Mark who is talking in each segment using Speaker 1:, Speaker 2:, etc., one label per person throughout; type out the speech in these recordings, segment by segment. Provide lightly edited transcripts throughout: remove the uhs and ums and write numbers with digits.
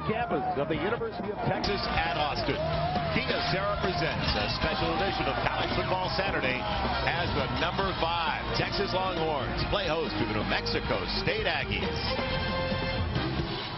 Speaker 1: campus of the University of Texas
Speaker 2: at Austin. Kia Sarah presents a special edition of College Football Saturday as the number 5 Texas Longhorns play host to the New Mexico State Aggies.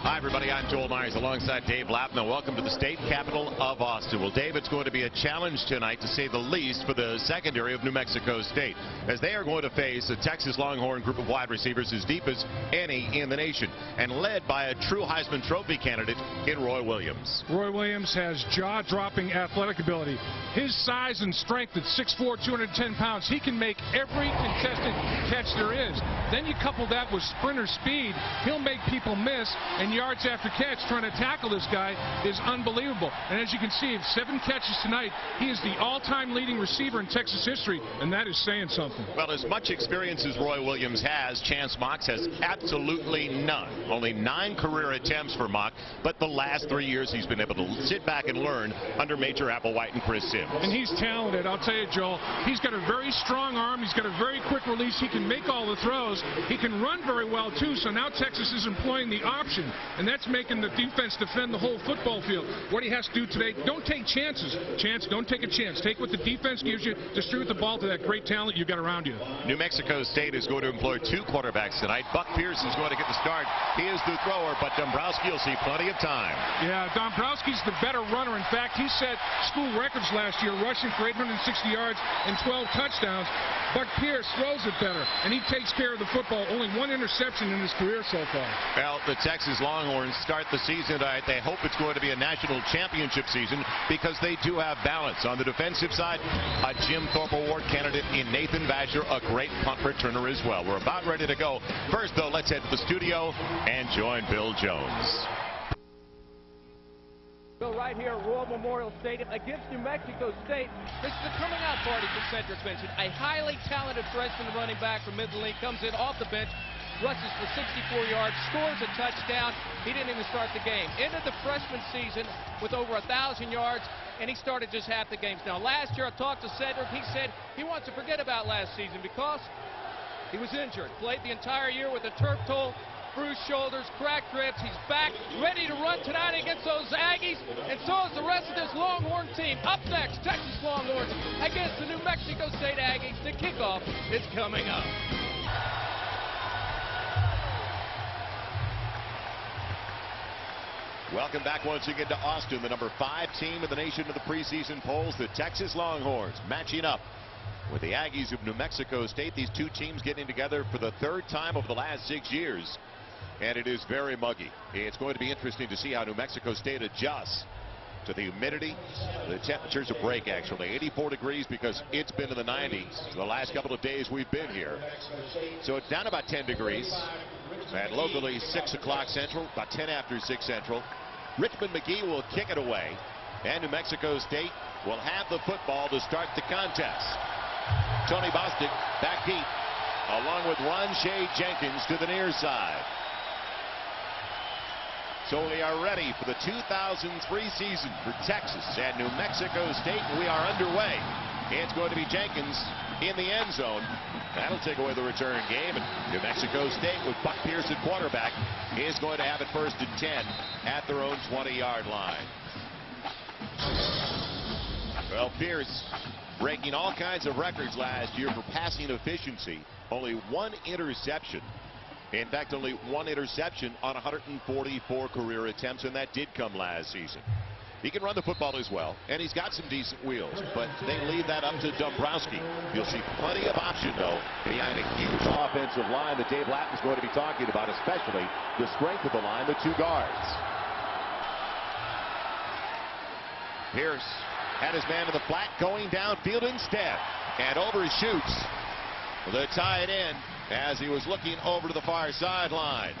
Speaker 2: Hi, everybody. I'm Joel Myers alongside Dave Lapham. Welcome to the state capital of Austin. Well, Dave, it's going to be a challenge tonight, to say the least, for the secondary of New Mexico State, as they are going to face a Texas Longhorn group of wide receivers as deep as any in the nation, and led by a true Heisman Trophy candidate in Roy Williams.
Speaker 3: Roy Williams has jaw-dropping athletic ability. His size and strength at 6'4", 210 pounds, he can make every contested catch there is. Then you couple that with sprinter speed, he'll make people miss, and yards after catch trying to tackle this guy is unbelievable. And as you can see, 7 catches tonight, he is the all-time leading receiver in Texas history, and that is saying something.
Speaker 2: Well, as much experience as Roy Williams has, Chance Mox has absolutely none. Only 9 career attempts for Mock, but the last 3 years he's been able to sit back and learn under Major Applewhite and Chris Sims.
Speaker 3: And he's talented, I'll tell you, Joel. He's got a very strong arm. He's got a very quick release. He can make all the throws. He can run very well, too, so now Texas is employing the option, and that's making the defense defend the whole football field. What he has to do today, don't take chances. Don't take a chance. Take what the defense gives you, distribute the ball to that great talent you've got around you.
Speaker 2: New Mexico State is going to employ 2 quarterbacks tonight. Buck Pierce is going to get the start. He is the thrower, but Dombrowski will see plenty of time.
Speaker 3: Yeah, Dombrowski's the better runner. In fact, he set school records last year, rushing for 860 yards and 12 touchdowns. Buck Pierce throws it better, and he takes care of the football. Only 1 interception in his career so far.
Speaker 2: Well, the Texas Longhorns start the season tonight. They hope it's going to be a national championship season because they do have balance. On the defensive side, a Jim Thorpe Award candidate in Nathan Vasher, a great punt returner as well. We're about ready to go. First, though, let's head to the studio and join Bill Jones.
Speaker 4: Bill, right here at Royal Memorial Stadium against New Mexico State. This is the coming out party for Cedric Benson. A highly talented freshman running back from Midland League comes in off the bench, rushes for 64 yards, scores a touchdown. He didn't even start the game. Ended the freshman season with over 1,000 yards, and he started just half the games. Now, last year I talked to Cedric. He said he wants to forget about last season because he was injured. Played the entire year with a turf toe, bruised shoulders, cracked ribs. He's back, ready to run tonight against those Aggies, and so is the rest of this Longhorn team. Up next, Texas Longhorns against the New Mexico State Aggies. The kickoff is coming up.
Speaker 2: Welcome back once again to Austin, the number 5 team in the nation of the preseason polls, the Texas Longhorns, matching up with the Aggies of New Mexico State. These 2 teams getting together for the 3rd time over the last 6 years, and it is very muggy. It's going to be interesting to see how New Mexico State adjusts to the humidity. The temperatures will break, actually. 84 degrees because it's been in the 90s the last couple of days we've been here. So it's down about 10 degrees. And locally 6 o'clock Central, about 10 after 6 Central. Richmond McGee will kick it away, and New Mexico State will have the football to start the contest. Tony Bostic back deep, along with Ron Shea Jenkins to the near side. So we are ready for the 2003 season for Texas and New Mexico State. We are underway. It's going to be Jenkins in the end zone. That'll take away the return game. And New Mexico State, with Buck Pierce at quarterback, is going to have it 1st and 10 at their own 20-yard line. Well, Pierce breaking all kinds of records last year for passing efficiency. Only 1 interception. In fact, only 1 interception on 144 career attempts, and that did come last season. He can run the football as well, and he's got some decent wheels, but they leave that up to Dombrowski. You'll see plenty of option, though, behind a huge offensive line that Dave Latham's going to be talking about, especially the strength of the line, the 2 guards. Pierce had his man in the flat, going downfield instead, and overshoots the tight end as he was looking over to the far sideline.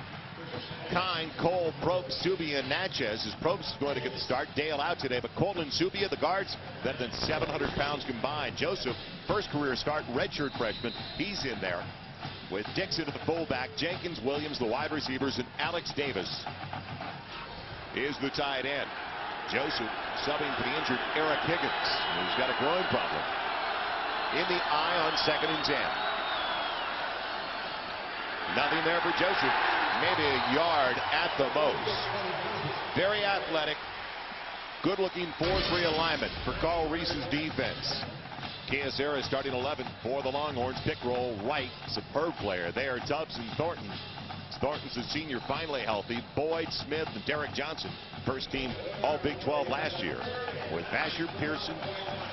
Speaker 2: Kine, Cole, Probst, Subia, and Natchez, as Probst is going to get the start. Dale out today, but Cole and Subia, the guards, better than 700 pounds combined. Joseph, first career start, redshirt freshman, he's in there. With Dixon at the fullback, Jenkins, Williams, the wide receivers, and Alex Davis is the tight end. Joseph subbing for the injured Eric Higgins, who's got a groin problem. In the eye on 2nd and 10. Nothing there for Joseph. maybe a yard at the most. Very athletic, good-looking 4-3 alignment for Carl Reese's defense. Kyocera starting 11 for the Longhorns. Pick roll right. Superb player there. Tubbs and Thornton. Thornton's a senior, finally healthy. Boyd, Smith, and Derek Johnson. First team All Big 12 last year. With Basher, Pearson,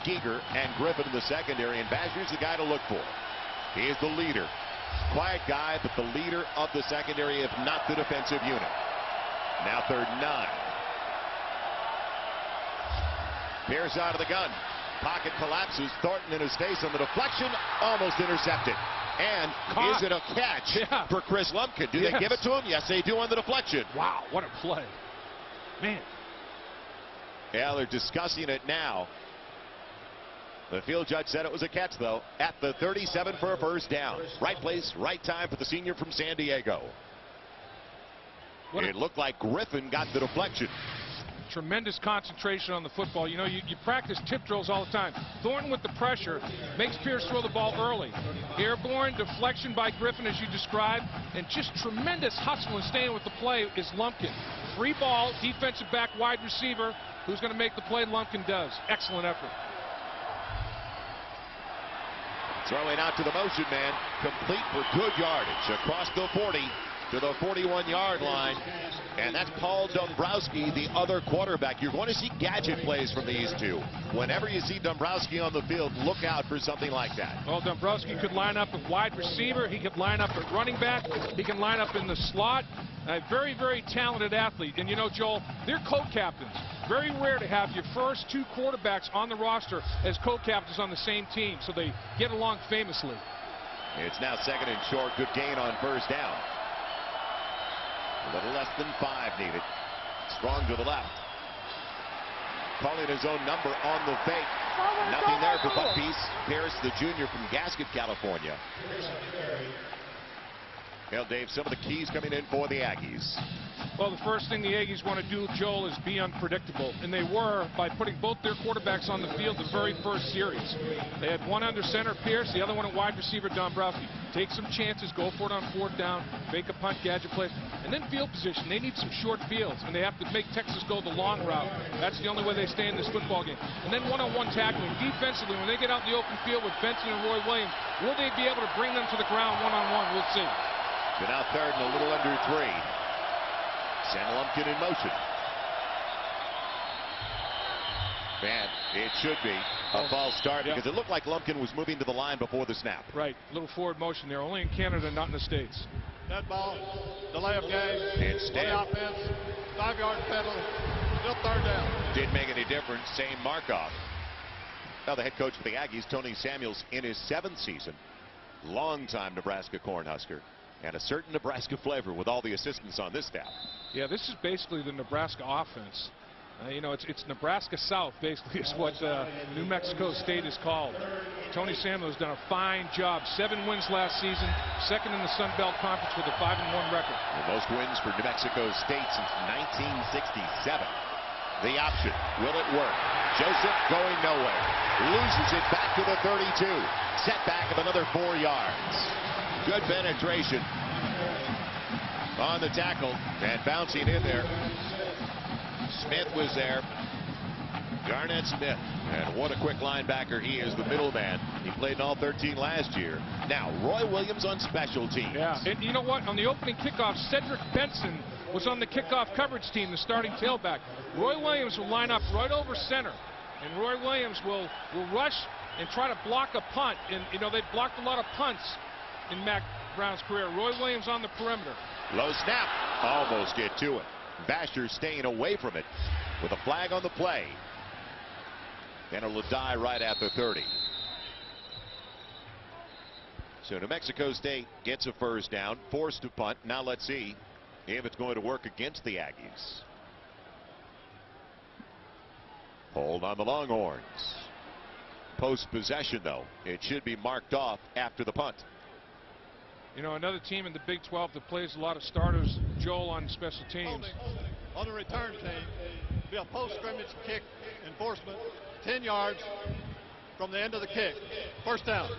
Speaker 2: Giger, and Griffin in the secondary. And Basher's the guy to look for. He is the leader. Quiet guy, but the leader of the secondary, if not the defensive unit. Now 3rd and 9. Pierce out of the gun. Pocket collapses. Thornton in his face on the deflection. Almost intercepted. And
Speaker 3: Caught.
Speaker 2: Is it a catch for Chris Lumpkin? Do they give it to him? Yes, they do on the deflection.
Speaker 3: Wow, what a play. Man.
Speaker 2: Yeah, they're discussing it now. The field judge said it was a catch, though, at the 37 for a first down. Right place, right time for the senior from San Diego. It looked like Griffin got the deflection.
Speaker 3: Tremendous concentration on the football. You know, you practice tip drills all the time. Thornton with the pressure makes Pierce throw the ball early. Airborne deflection by Griffin, as you described, and just tremendous hustle and staying with the play is Lumpkin. Free ball, defensive back, wide receiver. Who's going to make the play? Lumpkin does. Excellent effort.
Speaker 2: Throwing out to the motion man, complete for good yardage across the 40 to the 41-yard line. And that's Paul Dombrowski, the other quarterback. You're going to see gadget plays from these two. Whenever you see Dombrowski on the field, look out for something like that.
Speaker 3: Well, Dombrowski could line up at wide receiver. He could line up at running back. He can line up in the slot. A very, very talented athlete. And you know, Joel, they're co-captains. Very rare to have your first 2 quarterbacks on the roster as co-captains on the same team, so they get along famously.
Speaker 2: It's now 2nd and short. Good gain on first down. A little less than 5 needed. Strong to the left. Calling his own number on the fake. Nothing there for Buckpiece. Pierce, the junior from Gasket, California. Well, Dave, some of the keys coming in for the Aggies.
Speaker 3: Well, the first thing the Aggies want to do, Joel, is be unpredictable. And they were by putting both their quarterbacks on the field the very first series. They had one under center, Pierce, the other one at wide receiver, Dombrowski. Take some chances, go for it on 4th down, make a punt, gadget play. And then field position. They need some short fields, and they have to make Texas go the long route. That's the only way they stay in this football game. And then one-on-one tackling. Defensively, when they get out in the open field with Benson and Roy Williams, will they be able to bring them to the ground one-on-one? We'll see.
Speaker 2: So now 3rd and a little under 3. Sam Lumpkin in motion. And it should be a false start because it looked like Lumpkin was moving to the line before the snap.
Speaker 3: Right, little forward motion there. Only in Canada, not in the States.
Speaker 5: That ball, delay of game,
Speaker 2: Instead,
Speaker 5: offense, 5-yard penalty, still 3rd down.
Speaker 2: Didn't make any difference. Same Markov. Now the head coach for the Aggies, Tony Samuels, in his 7th season. Longtime Nebraska Cornhusker. And a certain Nebraska flavor with all the assistants on this staff.
Speaker 3: Yeah, this is basically the Nebraska offense. You know, it's Nebraska South, basically, is what New Mexico State is called. Tony Samuels has done a fine job. 7 wins last season, 2nd in the Sun Belt Conference with a 5-1 record.
Speaker 2: The most wins for New Mexico State since 1967. The option, will it work? Joseph going nowhere. Loses it back to the 32. Setback of another 4 yards. Good penetration on the tackle and bouncing in there. Smith was there. Garnett Smith. And what a quick linebacker he is, the middleman. He played in all 13 last year. Now, Roy Williams on special teams.
Speaker 3: Yeah, and you know what? On the opening kickoff, Cedric Benson was on the kickoff coverage team, the starting tailback. Roy Williams will line up right over center. And Roy Williams will rush and try to block a punt. And, you know, they've blocked a lot of punts in Mac Brown's career. Roy Williams on the perimeter.
Speaker 2: Low snap. Almost get to it. Basher staying away from it with a flag on the play. And it'll die right at the 30. So New Mexico State gets a first down, forced to punt. Now let's see if it's going to work against the Aggies. Hold on the Longhorns. Post possession, though, it should be marked off after the punt.
Speaker 3: You know, another team in the Big 12 that plays a lot of starters, Joel, on special teams.
Speaker 5: On the return team, be a post-scrimmage kick enforcement, 10 yards from the end of the kick. First down.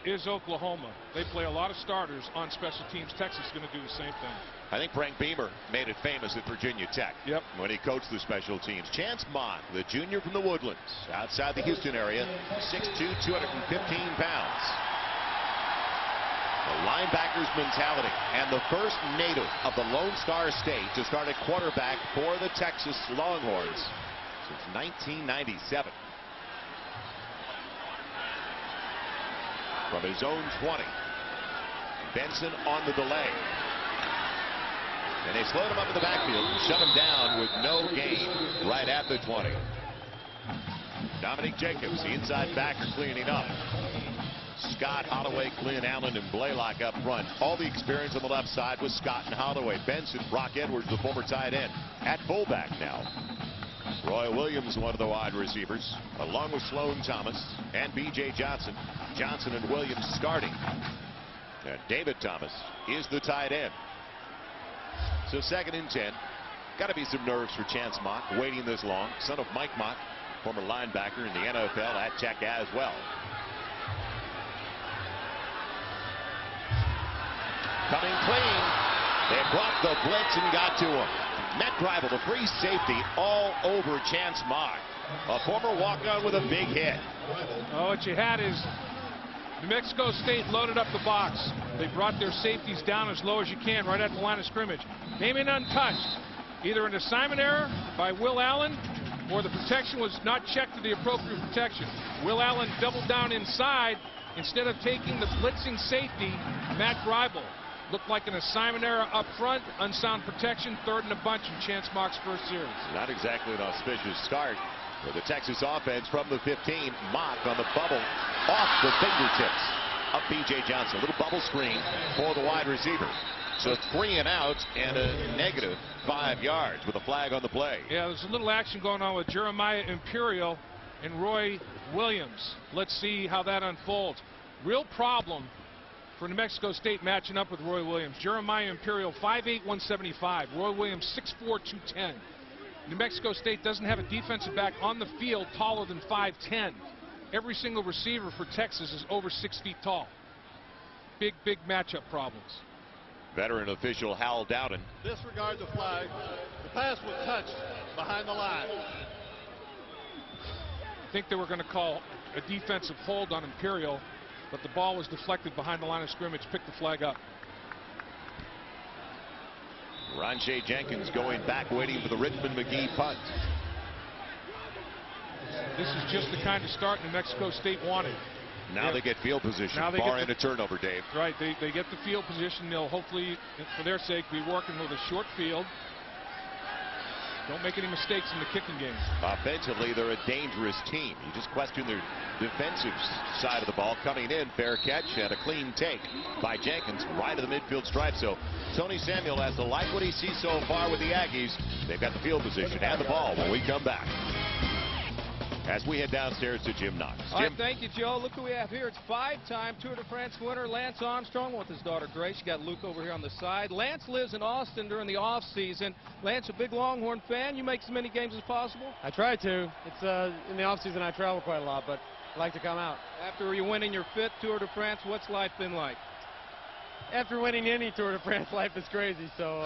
Speaker 3: is Oklahoma. They play a lot of starters on special teams. Texas is going to do the same thing.
Speaker 2: I think Frank Beamer made it famous at Virginia Tech.
Speaker 3: Yep. When
Speaker 2: he coached the special teams. Chance Mott, the junior from the Woodlands, outside the Houston area, 6'2", 215 pounds. The linebacker's mentality, and the first native of the Lone Star State to start at quarterback for the Texas Longhorns since 1997. From his own 20, Benson on the delay. And they slowed him up in the backfield and shut him down with no gain right at the 20. Dominic Jacobs, the inside backer, cleaning up. Scott, Holloway, Glenn Allen, and Blaylock up front. All the experience on the left side with Scott and Holloway. Benson, Brock Edwards, the former tight end, at fullback now. Roy Williams, one of the wide receivers, along with Sloan Thomas and B.J. Johnson. Johnson and Williams starting. And David Thomas is the tight end. So 2nd and 10. Got to be some nerves for Chance Mott waiting this long. Son of Mike Mott, former linebacker in the NFL at Tech as well. Coming clean. They brought the blitz and got to him. Matt Greibel, the free safety, all over Chance Mott. A former walk-on with a big hit.
Speaker 3: Oh, what you had is New Mexico State loaded up the box. They brought their safeties down as low as you can right at the line of scrimmage. Came in untouched. Either an assignment error by Will Allen or the protection was not checked to the appropriate protection. Will Allen doubled down inside instead of taking the blitzing safety, Matt Greibel. Looked like an assignment error up front, unsound protection, 3rd and a bunch in Chance Mott's first series.
Speaker 2: Not exactly an auspicious start for the Texas offense from the 15. Mott on the bubble, off the fingertips of B.J. Johnson. A little bubble screen for the wide receiver. So 3 and out and a negative 5 yards with a flag on the play.
Speaker 3: Yeah, there's a little action going on with Jeremiah Imperial and Roy Williams. Let's see how that unfolds. Real problem for New Mexico State matching up with Roy Williams. Jeremiah Imperial 5'8", 175. Roy Williams 6'4", 210. New Mexico State doesn't have a defensive back on the field taller than 5'10". Every single receiver for Texas is over 6 feet tall. Big matchup problems.
Speaker 2: Veteran official Hal Dowden.
Speaker 5: Disregard the flag. The pass was touched behind the line.
Speaker 3: I think they were going to call a defensive hold on Imperial, but the ball was deflected behind the line of scrimmage. Picked the flag up.
Speaker 2: Ronshea Jenkins going back, waiting for the Richmond McGee punt.
Speaker 3: This is just the kind of start New Mexico State wanted.
Speaker 2: Now they get field position, barring a turnover, Dave.
Speaker 3: Right, they get the field position. They'll hopefully, for their sake, be working with a short field. Don't make any mistakes in the kicking game.
Speaker 2: Offensively, they're a dangerous team. You just question their defensive side of the ball. Coming in, fair catch and a clean take by Jenkins right of the midfield stripe. So Tony Samuel has to like what he sees so far with the Aggies. They've got the field position and the ball when we come back, as we head downstairs to Jim Knox.
Speaker 4: All right, thank you, Joe. Look who we have here. It's 5-time Tour de France winner Lance Armstrong with his daughter Grace. You got Luke over here on the side. Lance lives in Austin during the off season. Lance, a big Longhorn fan. You make as many games as possible?
Speaker 6: I try to. It's in the off season I travel quite a lot, but I like to come out.
Speaker 4: After you winning your 5th Tour de France, what's life been like?
Speaker 6: After winning any Tour de France, life is crazy. So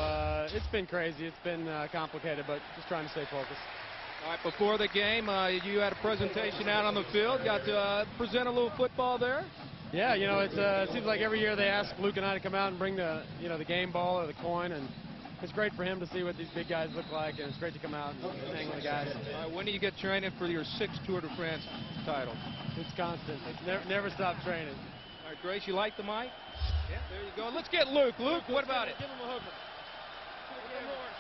Speaker 6: it's been crazy. It's been complicated, but just trying to stay focused.
Speaker 4: All right, before the game, you had a presentation out on the field. Got to present a little football there?
Speaker 6: Yeah, you know, it seems like every year they ask Luke and I to come out and bring the game ball or the coin, and it's great for him to see what these big guys look like, and it's great to come out and hang with the guys.
Speaker 4: All right, when do you get training for your 6th Tour de France title?
Speaker 6: It's constant. It's never stop training.
Speaker 4: All right, Grace, you like the mic? Yeah, there you go. Let's get Luke. Luke, what about it?
Speaker 5: Give him a hooker.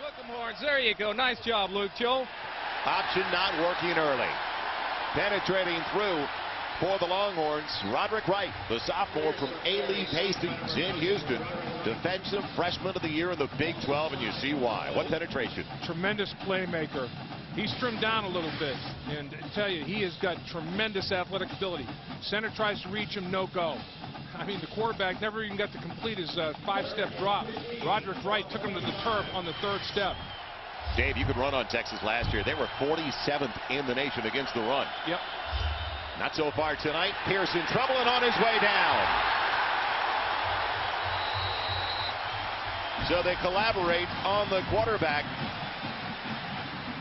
Speaker 4: Hook 'em horns. There you go. Nice job, Luke. Joe?
Speaker 2: Option not working early. Penetrating through for the Longhorns, Roderick Wright, the sophomore from A-Leaf Hastings in Houston. Defensive freshman of the year in the Big 12, and you see why. What penetration.
Speaker 3: Tremendous playmaker. He's trimmed down a little bit, and I tell you, he has got tremendous athletic ability. Center tries to reach him, no go. I mean, the quarterback never even got to complete his 5-step drop. Roderick Wright took him to the turf on the 3rd step.
Speaker 2: Dave, you could run on Texas last year. They were 47th in the nation against the run.
Speaker 3: Yep.
Speaker 2: Not so far tonight. Pierce in trouble and on his way down. So they collaborate on the quarterback.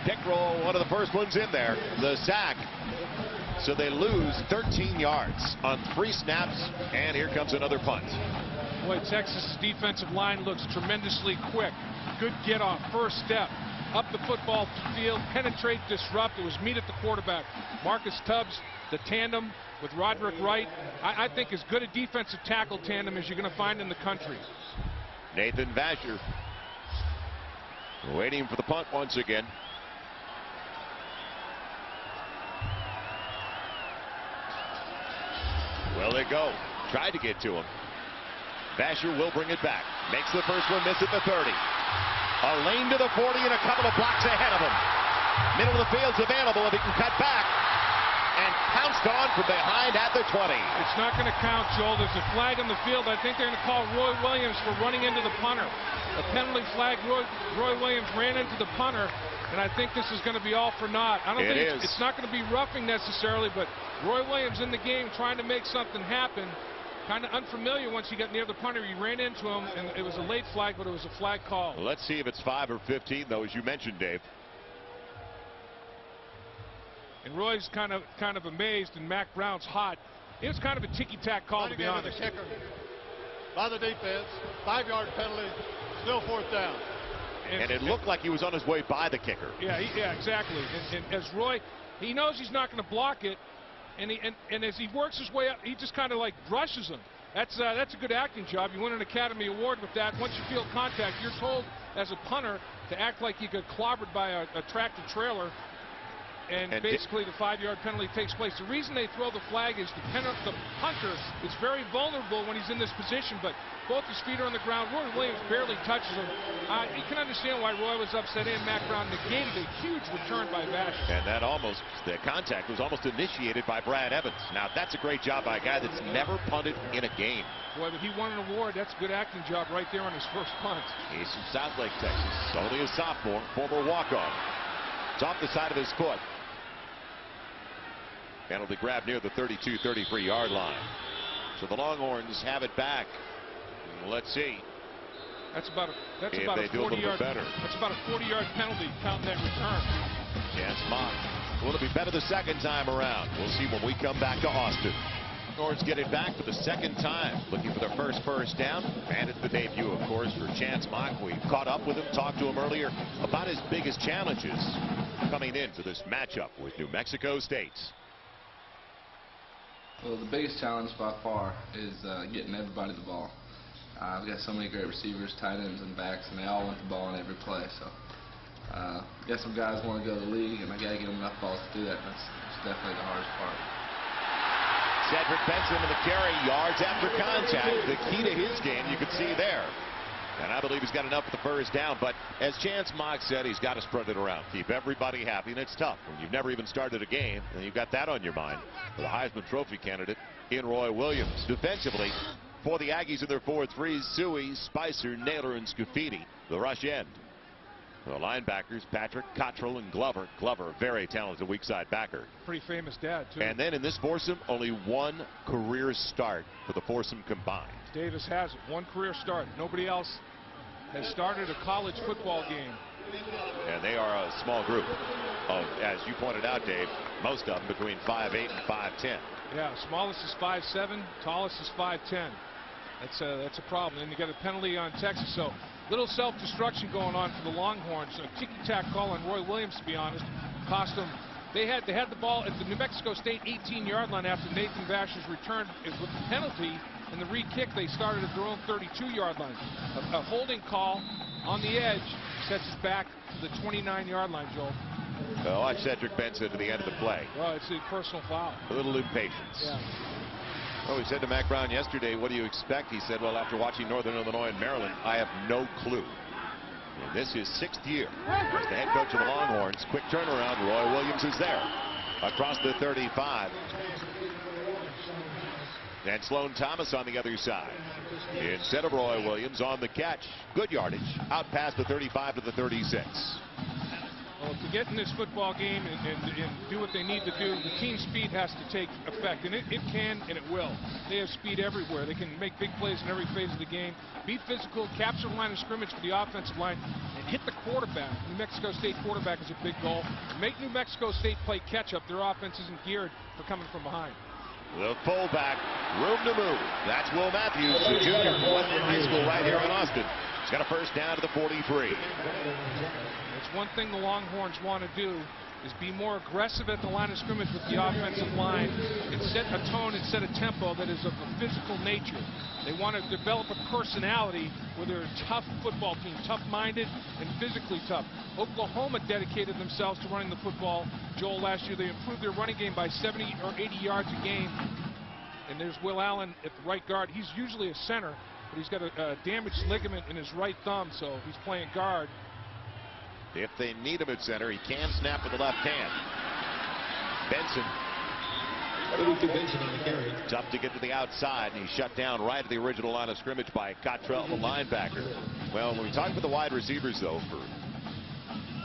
Speaker 2: Pick roll, one of the first ones in there. The sack. So they lose 13 yards on 3 snaps, and here comes another punt.
Speaker 3: Boy, Texas' defensive line looks tremendously quick. Good get off, first step. Up the football field, penetrate, disrupt. It was meet at the quarterback. Marcus Tubbs, the tandem with Roderick Wright. I think as good a defensive tackle tandem as you're going to find in the country.
Speaker 2: Nathan Vasher waiting for the punt once again. Will they go? Tried to get to him. Vasher will bring it back. Makes the first one, miss at the 30. A lane to the 40 and a couple of blocks ahead of him. Middle of the field's available if he can cut back. And pounced on from behind at the 20.
Speaker 3: It's not going to count, Joel. There's a flag on the field. I think they're going to call Roy Williams for running into the punter. A penalty flag. Roy Williams ran into the punter, and I think this is going to be all for naught. I don't think it's not going to be roughing necessarily, but Roy Williams in the game trying to make something happen. Kind of unfamiliar once he got near the punter. He ran into him, and it was a late flag, but it was a flag call.
Speaker 2: Let's see if it's 5 or 15, though, as you mentioned, Dave.
Speaker 3: And Roy's kind of amazed, and Mac Brown's hot. It was kind of a ticky-tack call, to be honest.
Speaker 5: The kicker by the defense, 5-yard penalty, still 4th down.
Speaker 2: And it looked like he was on his way by the kicker.
Speaker 3: Yeah, exactly. And as Roy, he knows he's not going to block it, and as he works his way up, he just kind of like brushes him. That's a good acting job. You win an Academy Award with that. Once you feel contact, you're told as a punter to act like you got clobbered by a tractor trailer. And basically the 5-yard penalty takes place. The reason they throw the flag is the punter is very vulnerable when he's in this position, but both his feet are on the ground. Roy Williams barely touches him. You can understand why Roy was upset, and Mac Brown negated a huge return by Vasher.
Speaker 2: And the contact was almost initiated by Brad Evans. Now that's a great job by a guy that's never punted in a game.
Speaker 3: Boy, but he won an award. That's a good acting job right there on his first punt.
Speaker 2: He's from South Lake, Texas. Only a sophomore, former walk-on. It's off the side of his foot. Penalty grab near the 32-33 yard line. So the Longhorns have it back. Let's see.
Speaker 3: That's about a 40-yard. That's about a 40-yard penalty counting that return.
Speaker 2: Chance Mock. Will it be better the second time around? We'll see when we come back to Austin. Longhorns get it back for the second time, looking for their first down. And it's the debut, of course, for Chance Mock. We caught up with him, talked to him earlier about his biggest challenges coming into this matchup with New Mexico State.
Speaker 7: Well, the biggest challenge by far is getting everybody the ball. We've got so many great receivers, tight ends, and backs, and they all want the ball on every play. So, got some guys want to go to the league, and I got to get them enough balls to do that. That's definitely the hardest part.
Speaker 2: Cedric Benson in the carry, yards after contact. The key to his game, you can see there. And I believe he's got enough for the first down. But as Chance Mock said, he's got to spread it around. Keep everybody happy. And it's tough when you've never even started a game and you've got that on your mind. For the Heisman Trophy candidate in Roy Williams. Defensively, for the Aggies in their 4-3s, Suey, Spicer, Naylor, and Scafidi. The rush end. The linebackers, Patrick, Cottrell, and Glover. Glover, very talented weak side backer.
Speaker 3: Pretty famous dad, too.
Speaker 2: And then in this foursome, only one career start for the foursome combined.
Speaker 3: Davis has it. One career start. Nobody else has started a college football game.
Speaker 2: And they are a small group of, as you pointed out, Dave, most of them between 5'8 and 5'10.
Speaker 3: Yeah, smallest is 5'7", tallest is 5'10". That's a problem. And you got a penalty on Texas, so little self-destruction going on for the Longhorns. A ticky-tack call on Roy Williams, to be honest, cost them. They had the ball at the New Mexico State 18-yard line after Nathan Vasher's return with the penalty. And the re-kick, they started at their own 32-yard line. A holding call on the edge sets us back to the 29-yard line, Joel.
Speaker 2: Well, watch Cedric Benson to the end of the play.
Speaker 3: Well, it's a personal foul.
Speaker 2: A little impatience.
Speaker 3: Yeah.
Speaker 2: Well, we said to Mac Brown yesterday, what do you expect? He said, well, after watching Northern Illinois and Maryland, I have no clue. And this is 6th year as the head coach of the Longhorns. Quick turnaround. Roy Williams is there across the 35. And Sloan Thomas on the other side. Instead of Roy Williams on the catch. Good yardage. Out past the 35 to the 36.
Speaker 3: Well, get in this football game and do what they need to do, the team speed has to take effect, and it can and it will. They have speed everywhere. They can make big plays in every phase of the game, be physical, capture the line of scrimmage for the offensive line, and hit the quarterback. New Mexico State quarterback is a big goal. Make New Mexico State play catch-up. Their offense isn't geared for coming from behind.
Speaker 2: The fullback, room to move. That's Will Matthews, the junior from Western High School right here in Austin. He's got a first down to the 43.
Speaker 3: It's one thing the Longhorns want to do is be more aggressive at the line of scrimmage with the offensive line and set a tone and set a tempo that is of a physical nature. They want to develop a personality where they're a tough football team, tough-minded and physically tough. Oklahoma dedicated themselves to running the football. Joel, last year they improved their running game by 70 or 80 yards a game. And there's Will Allen at the right guard. He's usually a center, but he's got a damaged ligament in his right thumb, so he's playing guard.
Speaker 2: If they need him at center, he can snap with the left hand. Benson.
Speaker 8: Benson on the carry.
Speaker 2: Tough to get to the outside, and he's shut down right at the original line of scrimmage by Cottrell, the linebacker. Well, when we talk about the wide receivers, though, for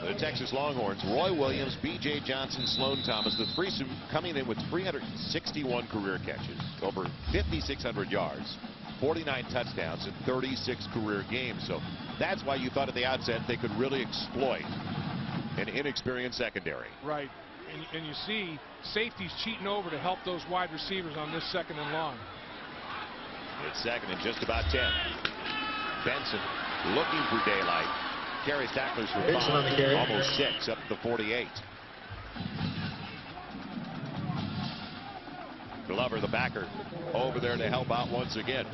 Speaker 2: the Texas Longhorns, Roy Williams, B.J. Johnson, Sloan Thomas, the threesome coming in with 361 career catches, over 5,600 yards, 49 touchdowns in 36 career games. So that's why you thought at the outset they could really exploit an inexperienced secondary.
Speaker 3: Right. And you see safeties cheating over to help those wide receivers on this second and long.
Speaker 2: It's second and just about 10. Benson looking for daylight. Carries tacklers for 5, almost 6, up to the 48. Glover, the backer, over there to help out once again.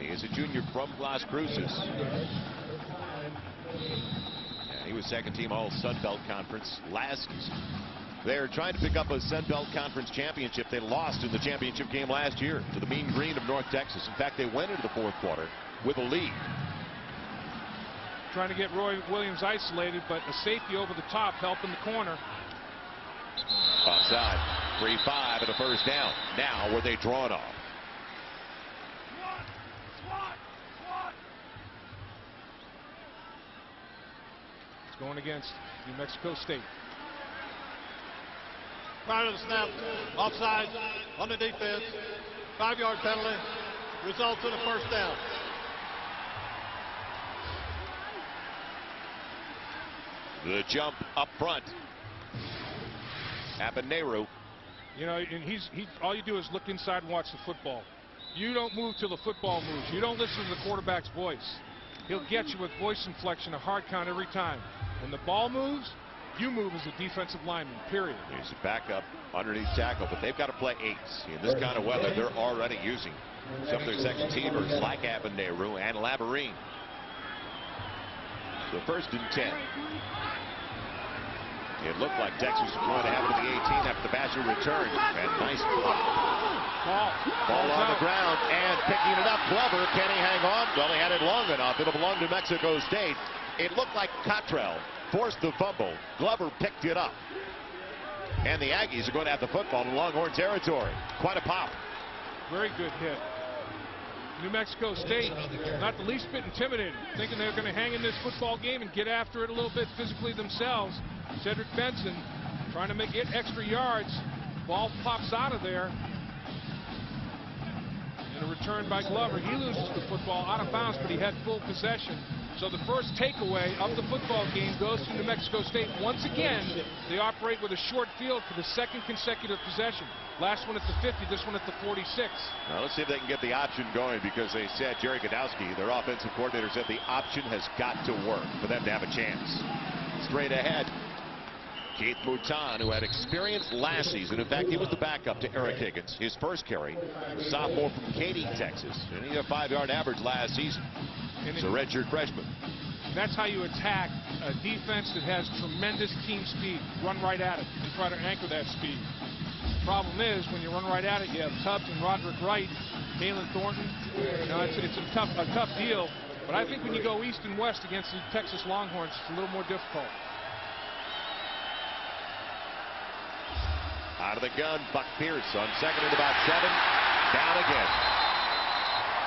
Speaker 2: He is a junior from Las Cruces. Yeah, he was second team All Sun Belt Conference last season. They're trying to pick up a Sun Belt Conference championship. They lost in the championship game last year to the Mean Green of North Texas. In fact, they went into the fourth quarter with a lead.
Speaker 3: Trying to get Roy Williams isolated, but a safety over the top helping the corner.
Speaker 2: Offside. 3-5 and a first down. Now where they draw it off.
Speaker 3: It's going against New Mexico State.
Speaker 5: Prior to the snap, offside on the defense, 5-yard penalty, results in a first down.
Speaker 2: The jump up front. Abaneru.
Speaker 3: You know, and all you do is look inside and watch the football. You don't move till the football moves. You don't listen to the quarterback's voice. He'll get you with voice inflection, a hard count every time. When the ball moves, you move as a defensive lineman, period.
Speaker 2: He's a backup underneath tackle, but they've got to play 8s. In this kind of weather, they're already using some of their second teamers like Abaneru and Labarine. So first and 10. It looked like Texas was going to have it to the 18 after the Badger return. And nice ball on the ground and picking it up. Glover, can he hang on? Well, he had it long enough. It'll belong to Mexico State. It looked like Cottrell forced the fumble. Glover picked it up. And the Aggies are going to have the football in Longhorn territory. Quite a pop.
Speaker 3: Very good hit. New Mexico State, not the least bit intimidated, thinking they're going to hang in this football game and get after it a little bit physically themselves. Cedric Benson trying to make it extra yards. Ball pops out of there. And a return by Glover. He loses the football out of bounds, but he had full possession. So the first takeaway of the football game goes to New Mexico State. Once again, they operate with a short field for the second consecutive possession. Last one at the 50, this one at the 46.
Speaker 2: Now let's see if they can get the option going, because they said, Jerry Godowski, their offensive coordinator, said the option has got to work for them to have a chance. Straight ahead, Keith Mouton, who had experience last season. In fact, he was the backup to Eric Higgins. His first carry, the sophomore from Katy, Texas. And he had a 5-yard average last season. He's a redshirt freshman.
Speaker 3: That's how you attack a defense that has tremendous team speed. Run right at it and try to anchor that speed. The problem is, when you run right at it, you have Tubbs and Roderick Wright, Kalen Thornton. You know, it's a tough deal. But I think when you go east and west against the Texas Longhorns, it's a little more difficult.
Speaker 2: Out of the gun, Buck Pierce on second and about 7. Down again.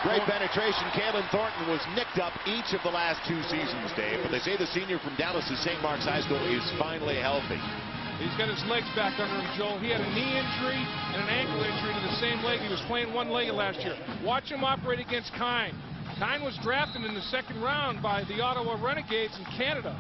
Speaker 2: Great penetration. Kalen Thornton was nicked up each of the last 2 seasons, Dave. But they say the senior from Dallas to St. Mark's High School is finally healthy.
Speaker 3: He's got his legs back under him, Joel. He had a knee injury and an ankle injury to the same leg. He was playing one-legged last year. Watch him operate against Kine. Kine was drafted in the 2nd round by the Ottawa Renegades in Canada.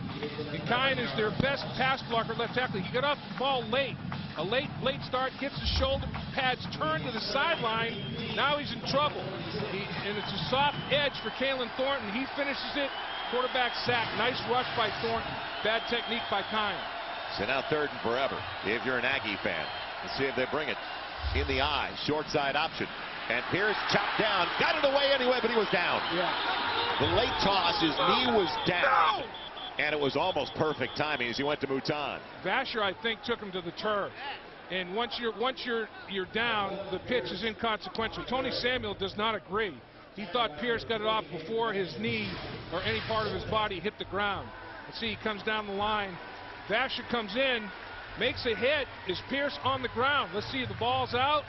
Speaker 3: And Kine is their best pass blocker left tackle. He got off the ball late. A late start, gets his shoulder pads turned to the sideline. Now he's in trouble. And it's a soft edge for Kalen Thornton. He finishes it. Quarterback sack. Nice rush by Thornton. Bad technique by Kine.
Speaker 2: So now 3rd and forever if you're an Aggie fan. Let's see if they bring it. In the eye. Short side option. And Pierce chopped down. Got it away anyway, but he was down.
Speaker 3: Yeah.
Speaker 2: The late toss, his knee was down. And it was almost perfect timing as he went to Mouton.
Speaker 3: Vasher, I think, took him to the turf. And once you're down, the pitch is inconsequential. Tony Samuel does not agree. He thought Pierce got it off before his knee or any part of his body hit the ground. Let's see, he comes down the line. Vasher comes in, makes a hit. Is Pierce on the ground? Let's see, the ball's out.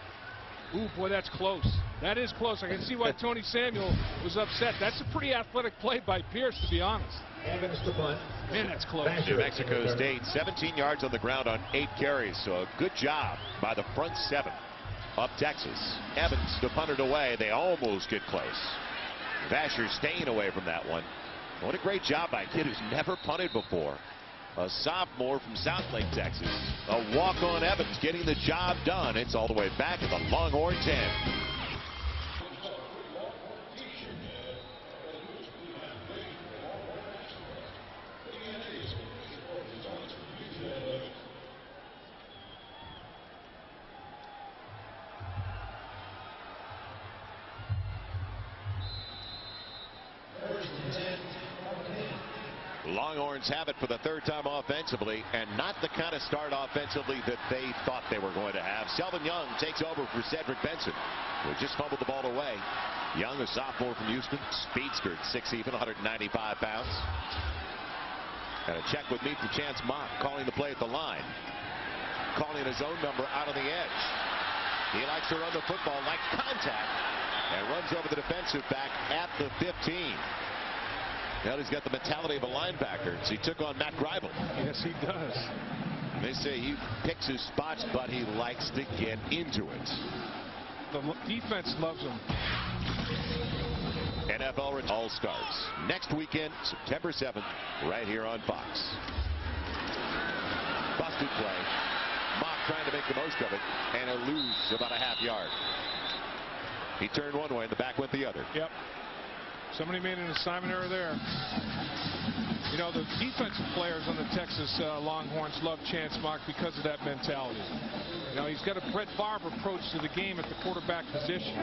Speaker 3: Ooh, boy, that's close. That is close. I can see why Tony Samuel was upset. That's a pretty athletic play by Pierce, to be honest.
Speaker 8: Evans to punt.
Speaker 3: Man, that's close.
Speaker 2: New Mexico State, 17 yards on the ground on 8 carries. So a good job by the front 7 of Texas. Evans to punt it away. They almost get close. Vasher staying away from that one. What a great job by a kid who's never punted before. A sophomore from Southlake, Texas. A walk-on Evans getting the job done. It's all the way back at the Longhorn 10. Longhorns have it for the 3rd time offensively, and not the kind of start offensively that they thought they were going to have. Selvin Young takes over for Cedric Benson, who just fumbled the ball away. Young, a sophomore from Houston, speedster at 6 even, 195 pounds. And a check with Meet the Chance Mock calling the play at the line. Calling his own number out on the edge. He likes to run the football, like contact, and runs over the defensive back at the 15. Now he's got the mentality of a linebacker. So he took on Matt Greibel.
Speaker 3: Yes, he does.
Speaker 2: They say he picks his spots, but he likes to get into it.
Speaker 3: The defense loves him.
Speaker 2: NFL All-Stars next weekend, September 7th, right here on Fox. Busted play. Mock trying to make the most of it, and he'll lose about a half yard. He turned one way, and the back went the other.
Speaker 3: Yep. Somebody made an assignment error there. You know, the defensive players on the Texas Longhorns love Chance Mock because of that mentality. You know, he's got a Brett Favre approach to the game at the quarterback position.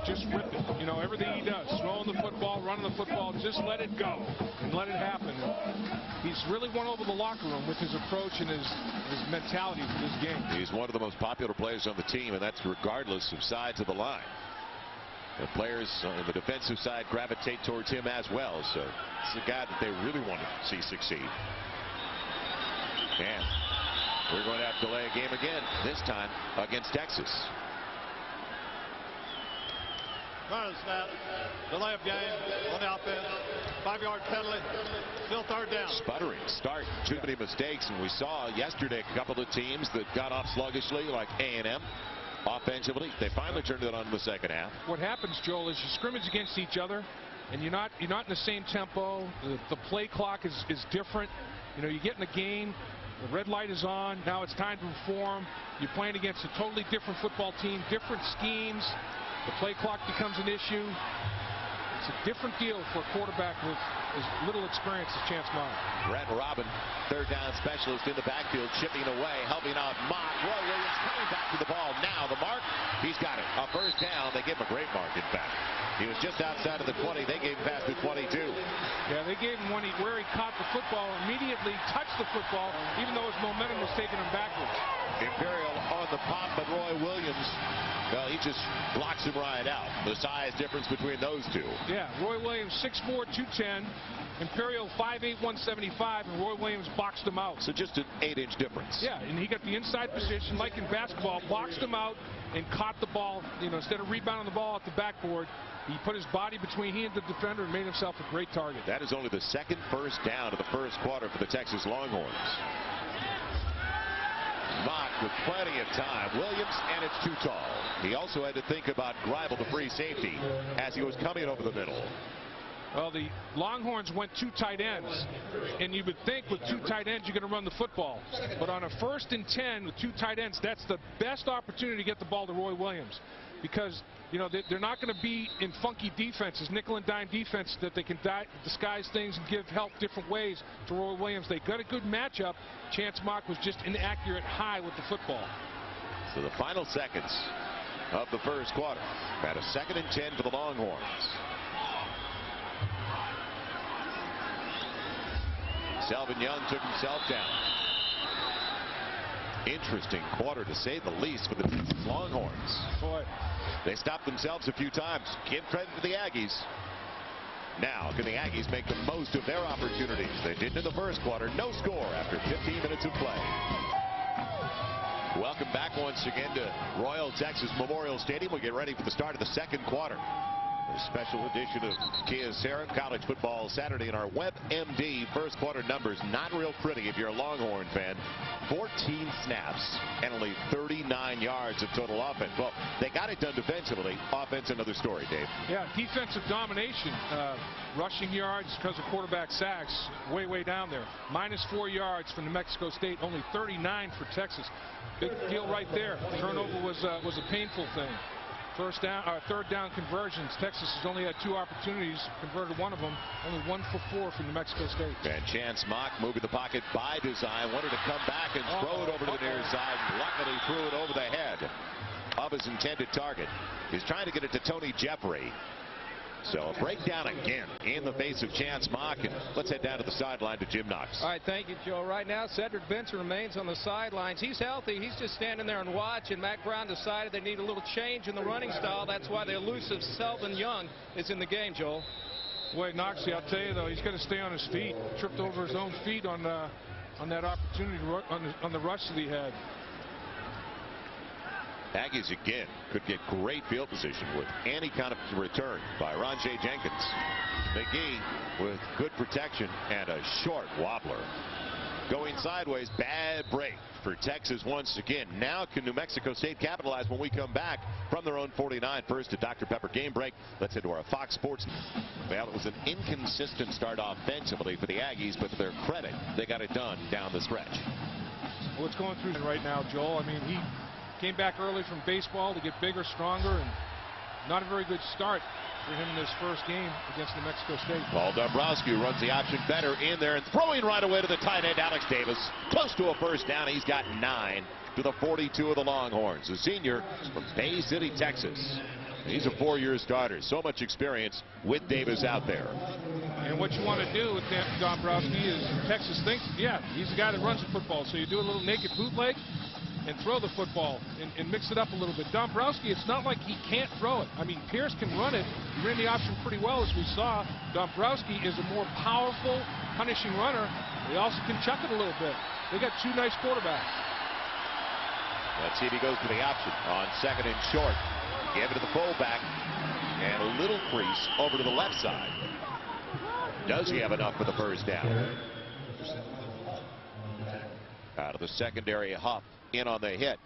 Speaker 3: Just rip it. You know, everything he does, throwing the football, running the football, just let it go and let it happen. And he's really won over the locker room with his approach and his mentality for this game.
Speaker 2: He's one of the most popular players on the team, and that's regardless of sides of the line. The players on the defensive side gravitate towards him as well. So it's a guy that they really want to see succeed. And we're going to have to delay a game again, this time against Texas.
Speaker 5: Running snap, delay of game on the offense, 5-yard penalty, still 3rd down.
Speaker 2: Sputtering start, too many mistakes, and we saw yesterday a couple of teams that got off sluggishly, like A&M. Offensively, they finally turned it on in the 2nd half.
Speaker 3: What happens, Joel, is you scrimmage against each other, and you're not in the same tempo. The play clock is different. You know, you get in the game, the red light is on. Now it's time to perform. You're playing against a totally different football team, different schemes. The play clock becomes an issue. It's a different deal for a quarterback with as little experience as Chance Mock.
Speaker 2: Brett Robin, 3rd down specialist in the backfield, chipping away, helping out Mock. Roy Williams coming back to the ball. Now the mark, he's got it. A 1st down. They give him a great mark, in fact. He was just outside of the 20. They gave him past the 22.
Speaker 3: Yeah, they gave him one where he caught the football, immediately touched the football, even though his momentum was taking him backwards.
Speaker 2: Imperial on the pop, but Roy Williams, well, he just blocks him right out. The size difference between those two.
Speaker 3: Yeah, Roy Williams, 6'4", 210. Imperial 5'8", 175, and Roy Williams boxed him out.
Speaker 2: So just an 8-inch difference.
Speaker 3: Yeah, and he got the inside position, like in basketball, boxed him out and caught the ball. You know, instead of rebounding the ball at the backboard, he put his body between he and the defender and made himself a great target.
Speaker 2: That is only the second first down of the first quarter for the Texas Longhorns. Mock with plenty of time. Williams, and it's too tall. He also had to think about Greibel, the free safety, as he was coming over the middle.
Speaker 3: Well, the Longhorns went 2 tight ends, and you would think with 2 tight ends you're going to run the football. But on a 1st and 10 with 2 tight ends, that's the best opportunity to get the ball to Roy Williams, because you know they're not going to be in funky defenses, nickel and dime defense that they can disguise things and give help different ways to Roy Williams. They got a good matchup. Chance Mock was just inaccurate high with the football.
Speaker 2: So the final seconds of the first quarter at a 2nd and 10 for the Longhorns. Selvin Young took himself down. Interesting quarter, to say the least, for the Longhorns.
Speaker 3: Boy,
Speaker 2: they stopped themselves a few times. Give credit to the Aggies. Now, can the Aggies make the most of their opportunities? They didn't in the first quarter. No score after 15 minutes of play. Welcome back once again to Royal Texas Memorial Stadium. We'll get ready for the start of the second quarter. A special edition of Kyocera College Football Saturday in our WebMD first quarter numbers. Not real pretty if you're a Longhorn fan. 14 snaps and only 39 yards of total offense. Well, they got it done defensively. Offense, another story, Dave.
Speaker 3: Yeah, defensive domination. Rushing yards because of quarterback sacks, way down there. -4 yards from New Mexico State, only 39 for Texas. Big deal right there. Turnover was a painful thing. Third down conversions. Texas has only had 2 opportunities, converted 1 of them. Only 1 for 4 from New Mexico State.
Speaker 2: And Chance Mock moving the pocket by design. Wanted to come back and throw it over to the near side. Luckily threw it over the head of his intended target. He's trying to get it to Tony Jeffrey. So a breakdown again in the face of Chance Mock. And let's head down to the sideline to Jim Knox.
Speaker 4: All right, thank you, Joe. Right now, Cedric Benson remains on the sidelines. He's healthy. He's just standing there and watch. And Matt Brown decided they need a little change in the running style. That's why the elusive Selvin Young is in the game, Joel.
Speaker 3: Boy, Knoxy, I'll tell you, though, he's got to stay on his feet. Tripped over his own feet on that opportunity on the rush that he had.
Speaker 2: Aggies again could get great field position with any kind of return by Ronjay Jenkins. McGee with good protection and a short wobbler. Going sideways, bad break for Texas once again. Now can New Mexico State capitalize when we come back from their own 49? First to Dr. Pepper game break. Let's head to our Fox Sports. Well, it was an inconsistent start offensively for the Aggies, but to their credit, they got it done down the stretch.
Speaker 3: What's going through right now, Joel? I mean, he came back early from baseball to get bigger, stronger, and not a very good start for him in his first game against New Mexico State.
Speaker 2: Paul Dombrowski runs the option better in there and throwing right away to the tight end, Alex Davis. Close to a first down. He's got 9 to the 42 of the Longhorns. The senior from Bay City, Texas. He's a 4-year starter. So much experience with Davis out there.
Speaker 3: And what you want to do with Dombrowski is Texas thinks, yeah, he's the guy that runs the football. So you do a little naked bootleg and throw the football and mix it up a little bit. Dombrowski, it's not like he can't throw it. I mean, Pierce can run it. He ran the option pretty well, as we saw. Dombrowski is a more powerful, punishing runner. He also can chuck it a little bit. They got 2 nice quarterbacks.
Speaker 2: Let's see if he goes to the option on 2nd and short. Give it to the fullback. And a little crease over to the left side. Does he have enough for the first down? Out of the secondary, Huff in on the hit.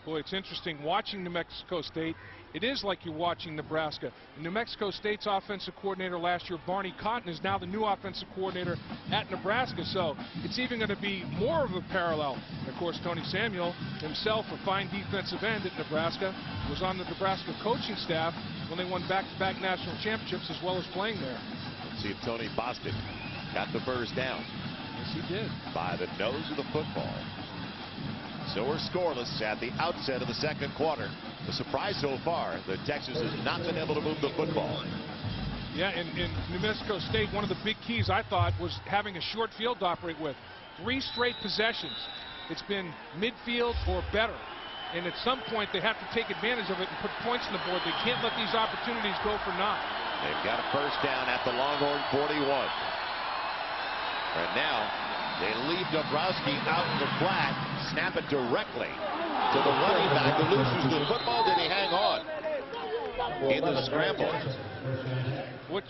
Speaker 3: Boy, it's interesting watching New Mexico State. It is like you're watching Nebraska. New Mexico State's offensive coordinator last year, Barney Cotton, is now the new offensive coordinator at Nebraska. So it's even going to be more of a parallel. And of course, Tony Samuel himself, a fine defensive end at Nebraska, was on the Nebraska coaching staff when they won back-to-back national championships as well as playing there.
Speaker 2: Let's see if Tony Bostic got the first down.
Speaker 3: Yes, he did.
Speaker 2: By the nose of the football. So we're scoreless at the outset of the second quarter. The surprise so far that Texas has not been able to move the football.
Speaker 3: Yeah, in New Mexico State, one of the big keys, I thought, was having a short field to operate with. 3 straight possessions. It's been midfield or better. And at some point, they have to take advantage of it and put points on the board. They can't let these opportunities go for naught.
Speaker 2: They've got a first down at the Longhorn 41. And now they leave Dombrowski out in the flat, snap it directly to the running back who loses the football. Did he hang on in the scramble?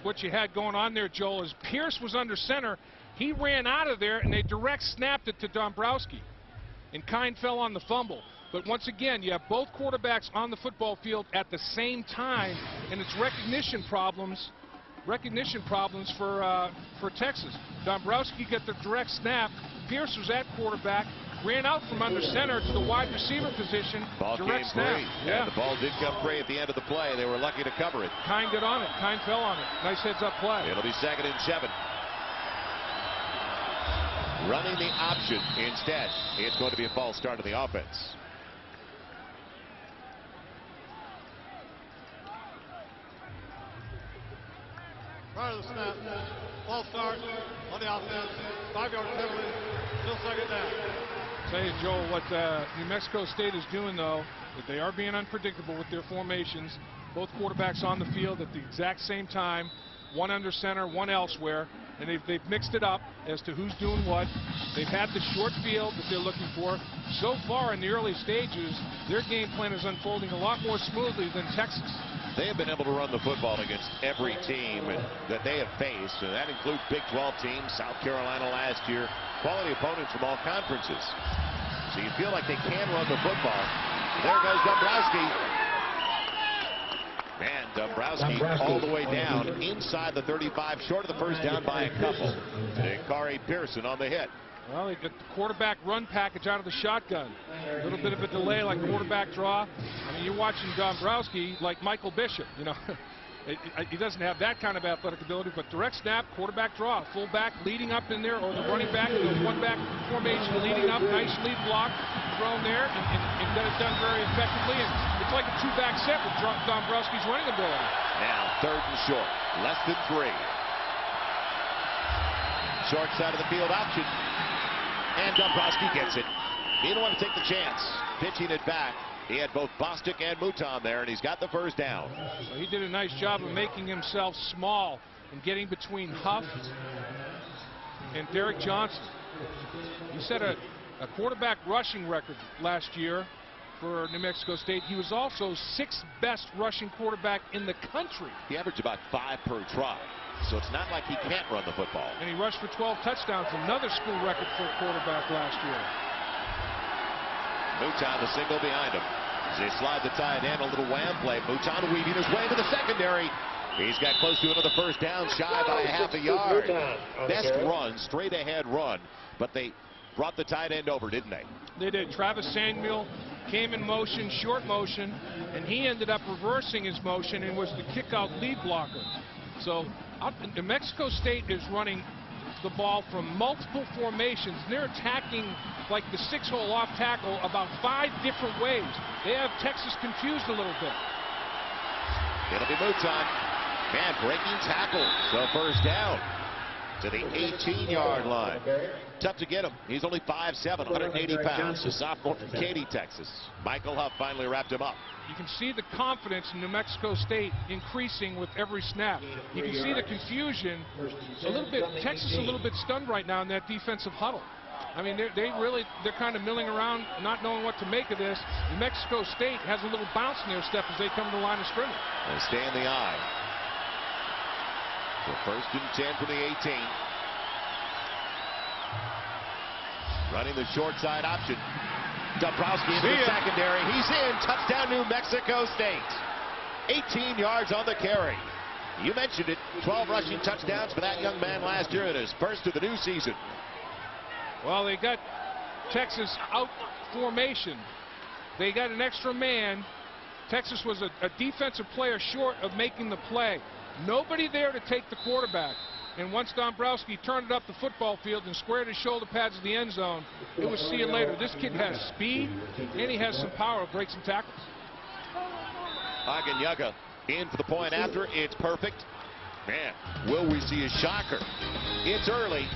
Speaker 3: What you had going on there, Joel, is Pierce was under center. He ran out of there, and they direct snapped it to Dombrowski. And Kine fell on the fumble. But once again, you have both quarterbacks on the football field at the same time, and it's recognition problems for Texas. Dombrowski got the direct snap. Pierce was at quarterback, ran out from under center to the wide receiver position.
Speaker 2: Ball
Speaker 3: direct
Speaker 2: came
Speaker 3: snap.
Speaker 2: free.
Speaker 3: Yeah.
Speaker 2: And the ball did come free at the end of the play. They were lucky to cover it.
Speaker 3: Kine got on it. Kine fell on it. Nice heads-up play.
Speaker 2: It'll be 2nd and 7. Running the option instead. It's going to be a false start of the offense.
Speaker 5: Prior to the snap, false start on the offense, 5-yard penalty, still 2nd down.
Speaker 3: Tell you, Joel, what New Mexico State is doing, though, that they are being unpredictable with their formations. Both quarterbacks on the field at the exact same time, one under center, one elsewhere, and they've mixed it up as to who's doing what. They've had the short field that they're looking for. So far in the early stages, their game plan is unfolding a lot more smoothly than Texas.
Speaker 2: They have been able to run the football against every team that they have faced, and that includes Big 12 teams, South Carolina last year, quality opponents from all conferences. So you feel like they can run the football. There goes Dombrowski. Man, Dombrowski all the way down inside the 35, short of the first down by a couple. And Kari Pearson on the hit.
Speaker 3: Well, they got the quarterback run package out of the shotgun. A little bit of a delay like quarterback draw. I mean, you're watching Dombrowski like Michael Bishop, you know. He doesn't have that kind of athletic ability, but direct snap, quarterback draw, fullback leading up in there, or the running back, the one-back formation leading up, nice lead block thrown there, and got it done very effectively. And it's like a two-back set with Dombrowski's running ability.
Speaker 2: Now, 3rd and short, less than 3. Short side of the field option. And Dombrowski gets it. He didn't want to take the chance. Pitching it back. He had both Bostic and Mouton there, and he's got the first down.
Speaker 3: Well, he did a nice job of making himself small and getting between Huff and Derek Johnson. He set a quarterback rushing record last year for New Mexico State. He was also 6th best rushing quarterback in the country.
Speaker 2: He averaged about 5 per try. So it's not like he can't run the football.
Speaker 3: And he rushed for 12 touchdowns, another school record for a quarterback last year.
Speaker 2: Mouton the single behind him. As they slide the tight end, a little wham play. Mouton weaving his way into the secondary. He's got close to another first down, shy by a half a yard. Best run, straight ahead run, but they brought the tight end over, didn't they?
Speaker 3: They did. Travis Samuel came in motion, short motion, and he ended up reversing his motion and was the kickout lead blocker. So New Mexico State is running the ball from multiple formations. They're attacking like the 6-hole off tackle about 5 different ways. They have Texas confused a little bit.
Speaker 2: It'll be Mouton. Man, breaking tackle. So first down to the 18-yard line. Tough to get him. He's only 5'7", 180 pounds. A sophomore from Katy, Texas. Michael Huff finally wrapped him up.
Speaker 3: You can see the confidence in New Mexico State increasing with every snap. You can see the confusion a little bit. Texas is a little bit stunned right now in that defensive huddle. I mean, they're kind of milling around, not knowing what to make of this. New Mexico State has a little bounce in their step as they come to the line of scrimmage.
Speaker 2: They stay in the eye. So 1st and 10 from the 18. Running the short side option. Dombrowski into the secondary. He's in. Touchdown, New Mexico State. 18 yards on the carry. You mentioned it. 12 rushing touchdowns for that young man last year in his first of the new season.
Speaker 3: Well, they got Texas out formation. They got an extra man. Texas was a defensive player short of making the play. Nobody there to take the quarterback. And once Dombrowski turned it up the football field and squared his shoulder pads to the end zone, it was see you later. This kid has speed, and he has some power, breaks some tackles.
Speaker 2: Aganyaga in for the point after. It's perfect. Man, will we see a shocker? It's early.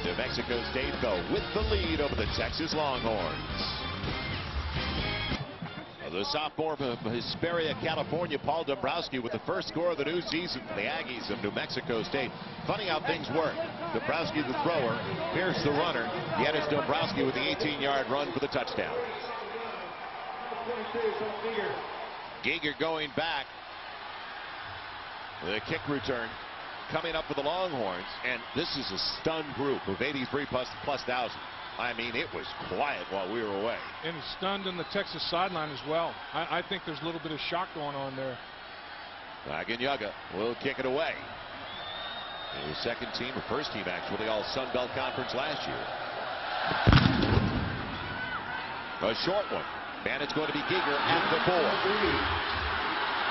Speaker 2: New Mexico State, though, with the lead over the Texas Longhorns. The sophomore from Hesperia, California, Paul Dombrowski, with the first score of the new season for the Aggies of New Mexico State. Funny how things work. Dombrowski, the thrower, Pierce, the runner. Yet it's Dombrowski with the 18-yard run for the touchdown. Giger going back. The kick return coming up for the Longhorns. And this is a stunned group of 83 plus thousand. I mean, it was quiet while we were away.
Speaker 3: And it's stunned on the Texas sideline as well. I think there's a little bit of shock going on there.
Speaker 2: Aginyaga will kick it away. The second team, or first team actually, all Sun Belt Conference last year. A short one. And it's going to be Giger at the 4.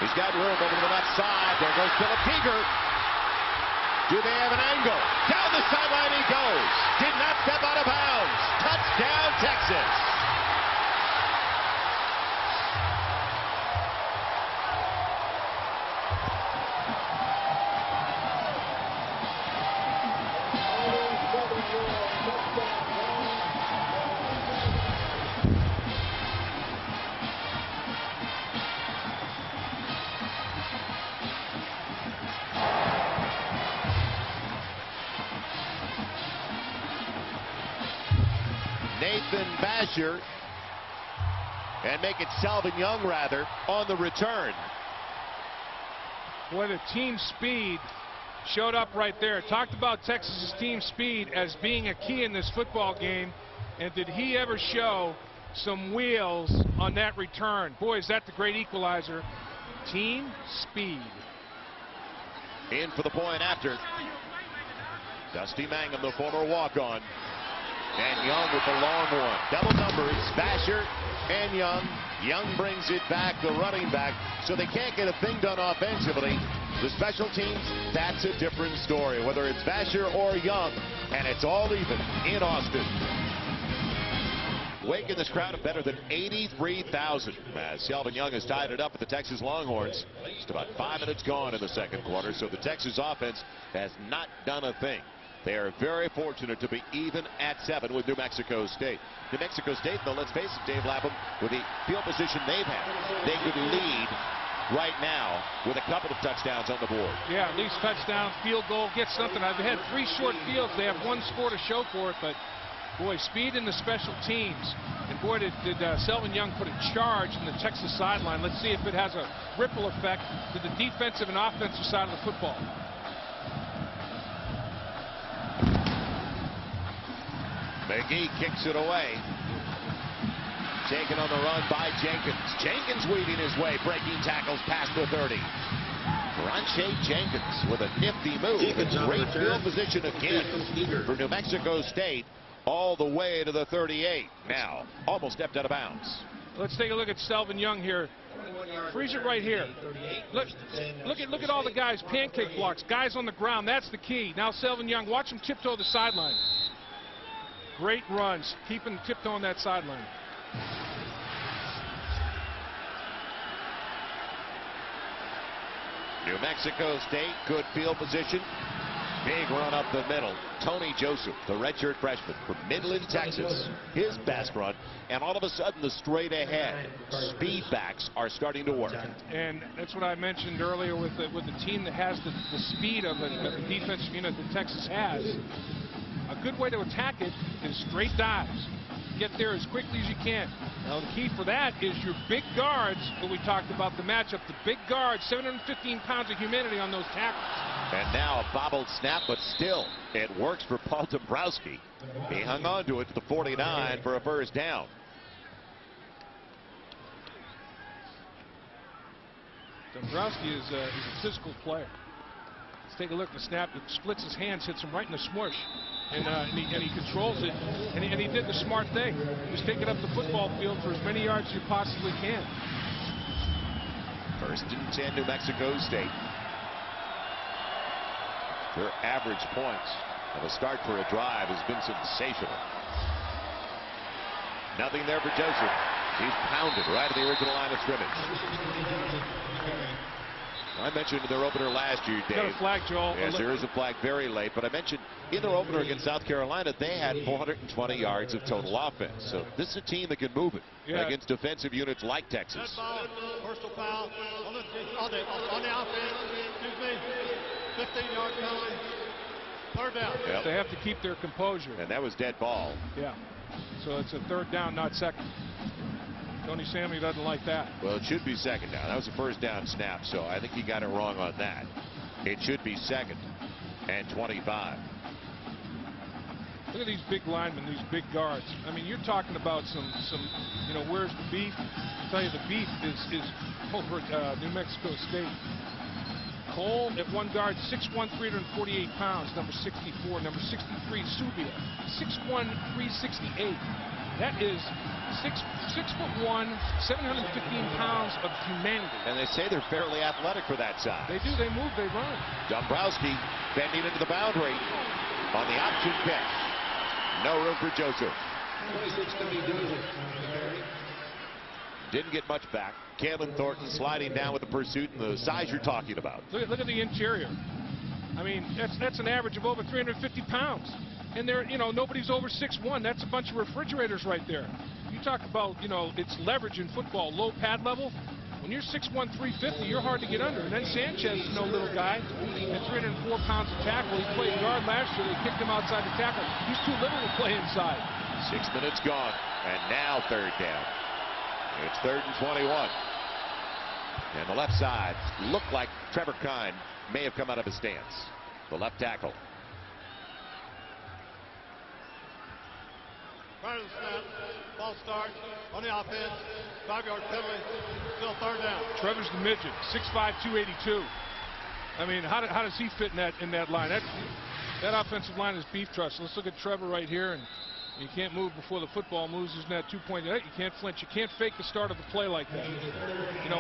Speaker 2: He's got room over to the left side. There goes Philip Giger. Do they have an angle? Down the sideline he goes. Did not step out of bounds. Touchdown, Texas. Nathan Basher, and make it Selvin Young rather on the return.
Speaker 3: Boy, the team speed showed up right there. Talked about Texas's team speed as being a key in this football game, and did he ever show some wheels on that return? Boy, is that the great equalizer. Team speed.
Speaker 2: In for the point after. Dusty Mangum, the former walk-on. And Young with the long one. Double numbers, Basher and Young. Young brings it back, the running back, so they can't get a thing done offensively. The special teams, that's a different story, whether it's Basher or Young, and it's all even in Austin. Waking this crowd of better than 83,000 as Selvin Young has tied it up with the Texas Longhorns. Just about 5 minutes gone in the second quarter, so the Texas offense has not done a thing. They are very fortunate to be even at 7 with New Mexico State. New Mexico State, though, let's face it, Dave Lapham, with the field position they've had, they could lead right now with a couple of touchdowns on the board.
Speaker 3: Yeah, at least touchdown, field goal, get something. I've had 3 short fields. They have 1 score to show for it, but boy, speed in the special teams. And boy, did Selvin Young put a charge in the Texas sideline. Let's see if it has a ripple effect to the defensive and offensive side of the football.
Speaker 2: McGee kicks it away. Taken on the run by Jenkins. Jenkins weaving his way, breaking tackles past the 30. Bronche Jenkins with a nifty move. Great field position again for New Mexico State all the way to the 38. Now, almost stepped out of bounds.
Speaker 3: Let's take a look at Selvin Young here. Freeze it right here. Look at all the guys, pancake blocks, guys on the ground. That's the key. Now Selvin Young, watch him tiptoe the sideline. Great runs, keeping tiptoeing that sideline.
Speaker 2: New Mexico State, good field position. Big run up the middle. Tony Joseph, the redshirt freshman from Midland, Texas. His best run, and all of a sudden the straight ahead speed backs are starting to work.
Speaker 3: And that's what I mentioned earlier with the team that has the speed of the defensive unit that Texas has. A good way to attack it is straight dives. Get there as quickly as you can. Now the key for that is your big guards, when we talked about the matchup, the big guards, 715 pounds of humanity on those tackles.
Speaker 2: And now a bobbled snap, but still it works for Paul Dombrowski. He hung on to it to the 49 for a first down.
Speaker 3: Dombrowski is a physical player. Let's take a look at the snap. It splits his hands, hits him right in the smush. And he controls it, and he did the smart thing. Just take it up the football field for as many yards as you possibly can.
Speaker 2: First and 10, New Mexico State. Their average points of a start for a drive has been sensational. Nothing there for Joseph. He's pounded right at the original line of scrimmage. I mentioned in their opener last year, Dave.
Speaker 3: Got a flag, Joel.
Speaker 2: Yes, there is a flag very late, but I mentioned in their opener against South Carolina, they had 420 yards of total offense. So this is a team that can move it against defensive units like Texas.
Speaker 5: Personal foul on the offense. Excuse me. 15-yard penalty. Third down.
Speaker 2: Yep.
Speaker 3: They have to keep their composure.
Speaker 2: And that was dead ball.
Speaker 3: Yeah. So it's a third down, not second. Tony Sammy doesn't like that.
Speaker 2: Well, it should be second down. That was a first down snap, so I think he got it wrong on that. It should be second and 25.
Speaker 3: Look at these big linemen, these big guards. I mean, you're talking about some where's the beef? I'll tell you, the beef is over at New Mexico State. Cole at one guard, 6'1", 348 pounds, number 64. Number 63, Subia, 6'1", 368. That is 6'1", 715 pounds of humanity.
Speaker 2: And they say they're fairly athletic for that size.
Speaker 3: They do. They move. They run.
Speaker 2: Dombrowski bending into the boundary on the option pick. No room for Joseph.
Speaker 8: 26 to be Joseph.
Speaker 2: Didn't get much back. Kalen Thornton sliding down with the pursuit and the size you're talking about.
Speaker 3: Look at the interior. I mean, that's an average of over 350 pounds. And they're, nobody's over 6'1". That's a bunch of refrigerators right there. You talk about, it's leverage in football, low pad level. When you're 6'1", 350, you're hard to get under. And then Sanchez is no little guy. At 304 pounds of tackle, he played guard last year. They kicked him outside the tackle. He's too little to play inside.
Speaker 2: 6 minutes gone, and now third down. It's 3rd and 21. And the left side looked like Trevor Kine may have come out of his stance. The left tackle.
Speaker 5: Prior to the snap, ball start on the offense, 5-yard penalty, still third down.
Speaker 3: Trevor's the midget, 6'5", 282. I mean, how does he fit in that line? That offensive line is beef trust. Let's look at Trevor right here, and you can't move before the football moves. Isn't that 2-point? You can't flinch. You can't fake the start of the play like that.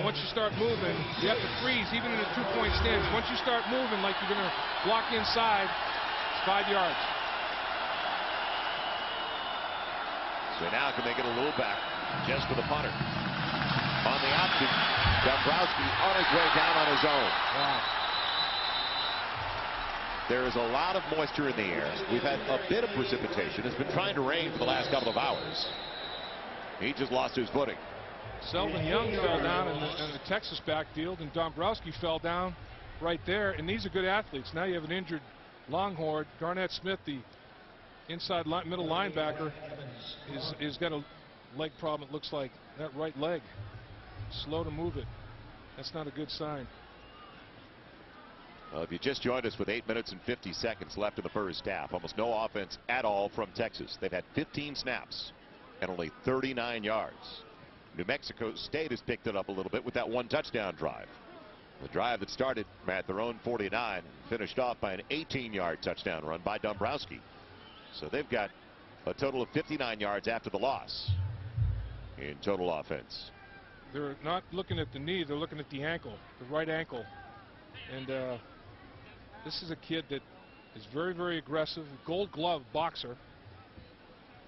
Speaker 3: Once you start moving, you have to freeze, even in a 2-point stance. Once you start moving like you're going to block inside, it's 5 yards.
Speaker 2: So now can they get a little back just for the punter? On the option, Dombrowski on his way down on his own.
Speaker 3: Wow.
Speaker 2: There is a lot of moisture in the air. We've had a bit of precipitation. It's been trying to rain for the last couple of hours. He just lost his footing.
Speaker 3: Selden Young fell down in the Texas backfield, and Dombrowski fell down right there. And these are good athletes. Now you have an injured Longhorn. Garnett Smith, the inside middle linebacker, is got a leg problem. It looks like that right leg. Slow to move it. That's not a good sign.
Speaker 2: Well, if you just joined us with 8 minutes and 50 seconds left in the first half, almost no offense at all from Texas. They've had 15 snaps and only 39 yards. New Mexico State has picked it up a little bit with that one touchdown drive. The drive that started at their own 49 finished off by an 18-yard touchdown run by Dombrowski. So they've got a total of 59 yards after the loss in total offense.
Speaker 3: They're not looking at the knee. They're looking at the ankle, the right ankle. And this is a kid that is very, very aggressive, gold glove boxer.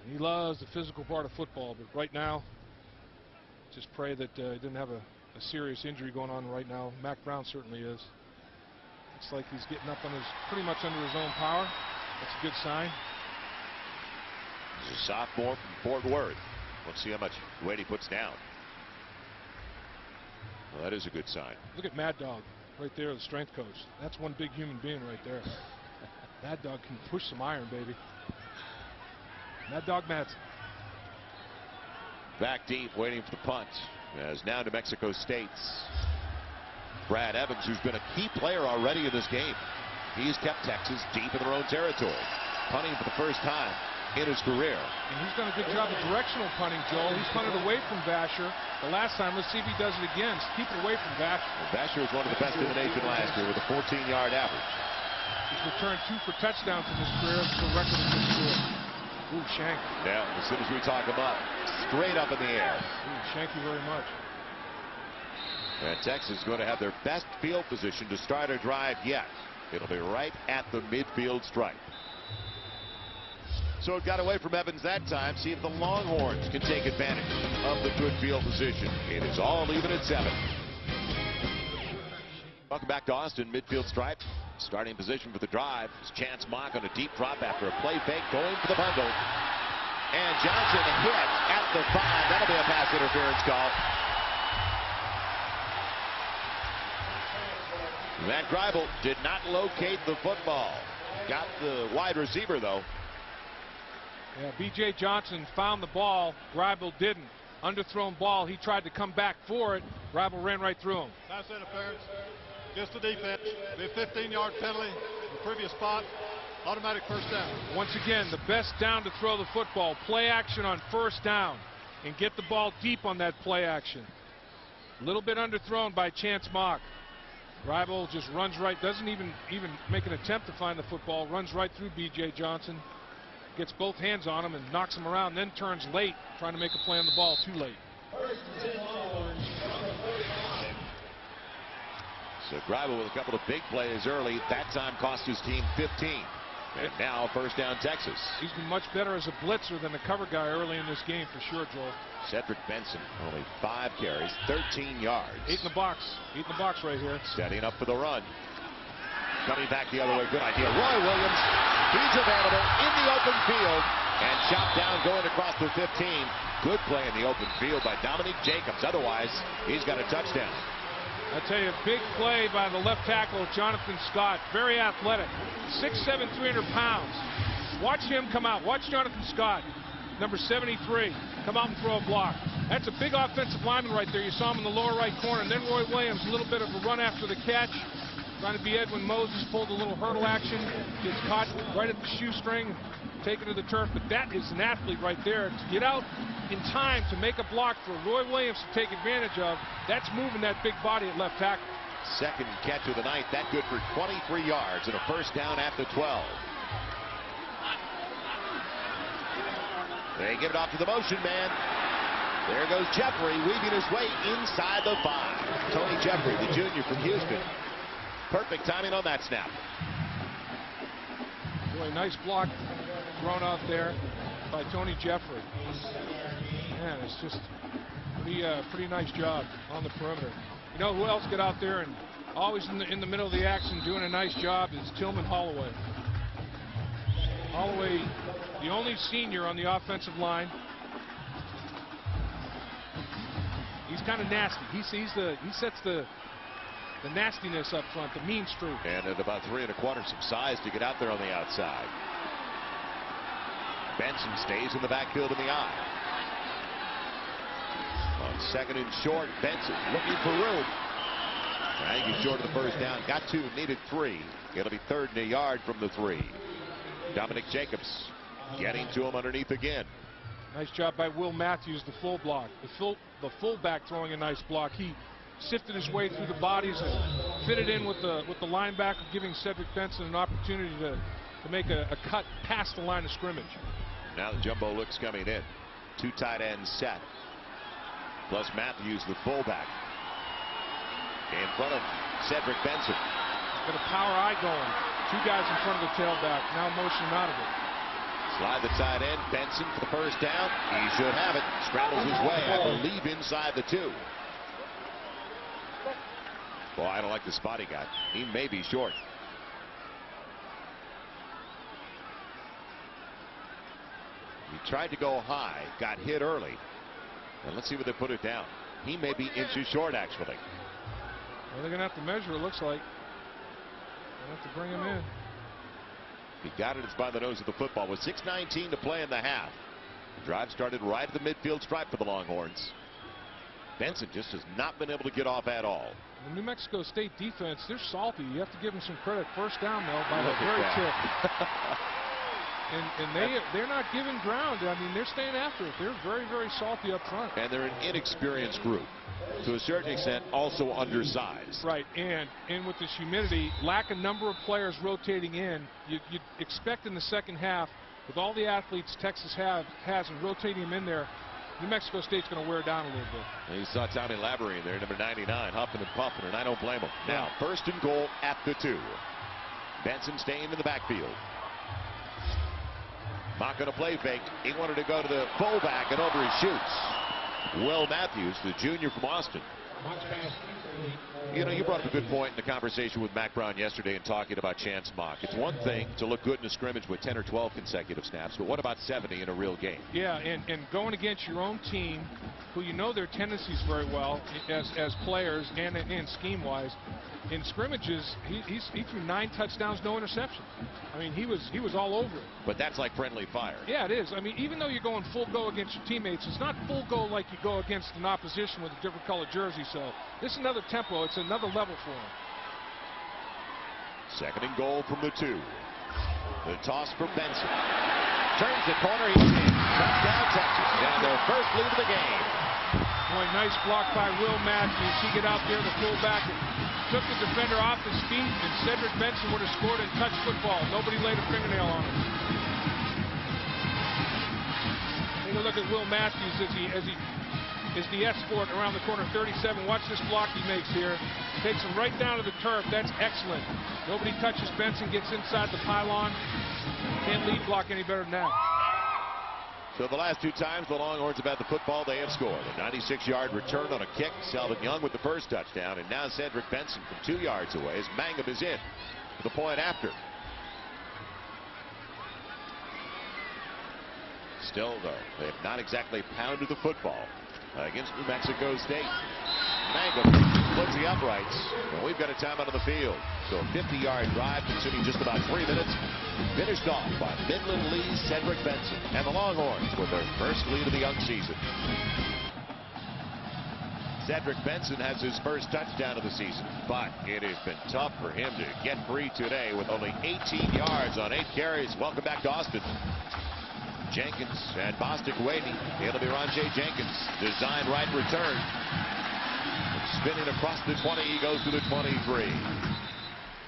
Speaker 3: And he loves the physical part of football. But right now, just pray that he didn't have a serious injury going on right now. Mac Brown certainly is. Looks like he's getting up on pretty much under his own power. That's a good sign.
Speaker 2: He's a sophomore from Fort Worth. Let's see how much weight he puts down. Well, that is a good sign.
Speaker 3: Look at Mad Dog right there, the strength coach. That's one big human being right there. Mad Dog can push some iron, baby. Mad Dog Madsen.
Speaker 2: Back deep, waiting for the punt. As now New Mexico State's Brad Evans, who's been a key player already in this game. He's kept Texas deep in their own territory, punting for the first time in his career.
Speaker 3: And he's done a good job of directional punting, Joel. He's punted away from Vasher the last time. Let's see if he does it again. Keep it away from Vasher.
Speaker 2: Well, Vasher was one of the best in the nation last year with a 14-yard average.
Speaker 3: He's returned 2 for touchdowns in his career. It's the record of this career. Ooh, Shank.
Speaker 2: Yeah, as soon as we talk him up, straight up in the air.
Speaker 3: Ooh, thank you very much.
Speaker 2: And Texas is going to have their best field position to start a drive yet. It'll be right at the midfield stripe. So it got away from Evans that time. See if the Longhorns can take advantage of the good field position. It is all even at 7. Welcome back to Austin. Midfield stripe. Starting position for the drive. It's Chance Mock on a deep drop after a play fake. Going for the bundle. And Johnson hit at the 5. That'll be a pass interference call. Matt Greibel did not locate the football. Got the wide receiver, though.
Speaker 3: Yeah, B.J. Johnson found the ball. Greibel didn't. Underthrown ball. He tried to come back for it. Greibel ran right through him.
Speaker 5: Pass interference. Just the defense. The 15-yard penalty. The previous spot. Automatic first down.
Speaker 3: Once again, the best down to throw the football. Play action on first down. And get the ball deep on that play action. A little bit underthrown by Chance Mock. Greibel just runs right. Doesn't even make an attempt to find the football. Runs right through B.J. Johnson. Gets both hands on him and knocks him around. Then turns late. Trying to make a play on the ball. Too late.
Speaker 2: So Greibel with a couple of big plays early. That time cost his team 15. And now first down Texas.
Speaker 3: He's been much better as a blitzer than a cover guy early in this game for sure, Joel.
Speaker 2: Cedric Benson only 5 carries, 13 yards.
Speaker 3: 8 in the box. 8 in the box right here.
Speaker 2: Setting up for the run. Coming back the other way. Good idea. Roy Williams. He's available in the open field. And chopped down going across the 15. Good play in the open field by Dominique Jacobs. Otherwise, he's got a touchdown.
Speaker 3: I tell you, big play by the left tackle, Jonathan Scott. Very athletic. 6'7", 300 pounds. Watch him come out. Watch Jonathan Scott, number 73, come out and throw a block. That's a big offensive lineman right there. You saw him in the lower right corner. And then Roy Williams, a little bit of a run after the catch. Trying to be Edwin Moses, pulled a little hurdle action. Gets caught right at the shoestring, taken to the turf. But that is an athlete right there. To get out in time to make a block for Roy Williams to take advantage of, that's moving that big body at left tackle.
Speaker 2: Second catch of the night. That good for 23 yards and a first down at the 12. They give it off to the motion man. There goes Jeffrey weaving his way inside the 5. Tony Jeffrey, the junior from Houston. Perfect timing on that snap.
Speaker 3: Boy, nice block thrown out there by Tony Jeffrey. Man, it's just pretty nice job on the perimeter. You know who else got out there and always in the middle of the action doing a nice job is Tillman Holloway. Holloway, the only senior on the offensive line. He's kind of nasty. He sets the nastiness up front, the mean streak. And
Speaker 2: at about 3 1/4, some size to get out there on the outside. Benson stays in the backfield in the eye. On second and short, Benson looking for room. I think he's short of the first down. Got 2, needed 3. It'll be 3rd and a yard from the 3. Dominic Jacobs getting to him underneath again.
Speaker 3: Nice job by Will Matthews, the full block. The fullback throwing a nice block. He sifted his way through the bodies and fitted in with the linebacker, giving Cedric Benson an opportunity to make a cut past the line of scrimmage.
Speaker 2: Now the jumbo looks coming in. 2 tight ends set. Plus Matthews, the fullback. In front of Cedric Benson.
Speaker 3: Got a power eye going. 2 guys in front of the tailback. Now motion out of it.
Speaker 2: Slide the tight end. Benson for the first down. He should have it. Scrambles his way, I believe, inside the 2. Boy, I don't like the spot he got. He may be short. He tried to go high, got hit early. And let's see where they put it down. He may be inches short, actually.
Speaker 3: Well, they're going to have to measure, it looks like. They'll have to bring him in.
Speaker 2: He got it. It's by the nose of the football with 6:19 to play in the half. The drive started right at the midfield stripe for the Longhorns. Benson just has not been able to get off at all.
Speaker 3: The New Mexico State defense, they're salty. You have to give them some credit. First down, though, by the very tip. and they're not giving ground. I mean, they're staying after it. They're very, very salty up front.
Speaker 2: And they're an inexperienced group. To a certain extent, also undersized.
Speaker 3: Right, and with this humidity, lack a number of players rotating in. You'd expect in the second half, with all the athletes Texas has and rotating them in there, New Mexico State's going to wear down a little bit.
Speaker 2: And you saw Tommy Lavery in there, number 99, huffing and puffing, and I don't blame him. Now, 1st and goal at the 2. Benson staying in the backfield. Not going to play fake. He wanted to go to the fullback, and over he shoots. Will Matthews, the junior from Austin. You know, you brought up a good point in the conversation with Mac Brown yesterday in talking about Chance Mock. It's one thing to look good in a scrimmage with 10 or 12 consecutive snaps, but what about 70 in a real game?
Speaker 3: Yeah, and going against your own team, who you know their tendencies very well as players and scheme-wise. In scrimmages, he threw 9 touchdowns, no interception. I mean, he was all over it.
Speaker 2: But that's like friendly fire.
Speaker 3: Yeah, it is. I mean, even though you're going full go against your teammates, it's not full go like you go against an opposition with a different colored jersey. So this is another tempo. It's another level for him.
Speaker 2: 2nd and goal from the 2. The toss for Benson. Turns the corner. He's in. Touchdown, Texas. Down their first lead of the game.
Speaker 3: Boy, nice block by Will Matthews. He get out there, the fullback, and took the defender off his feet, and Cedric Benson would have scored and touched football. Nobody laid a fingernail on him. Take a look at Will Matthews as he is the escort around the corner. 37. Watch this block he makes here. Takes him right down to the turf. That's excellent. Nobody touches Benson, gets inside the pylon. Can't lead block any better than that.
Speaker 2: So the last 2 times the Longhorns have had the football, they have scored. A 96-yard return on a kick. Selvin Young with the first touchdown, and now Cedric Benson from 2 yards away as Mangum is in for the point after. Still, though, they have not exactly pounded the football against New Mexico State. Mangum splits the uprights, and we've got a timeout on the field. So a 50-yard drive consuming just about 3 minutes. Finished off by Midland Lee's Cedric Benson and the Longhorns with their first lead of the young season. Cedric Benson has his first touchdown of the season, but it has been tough for him to get free today with only 18 yards on 8 carries. Welcome back to Austin. Jenkins and Bostic waiting. It'll be Ronjay Jenkins. Design right return. Spinning across the 20, he goes to the 23.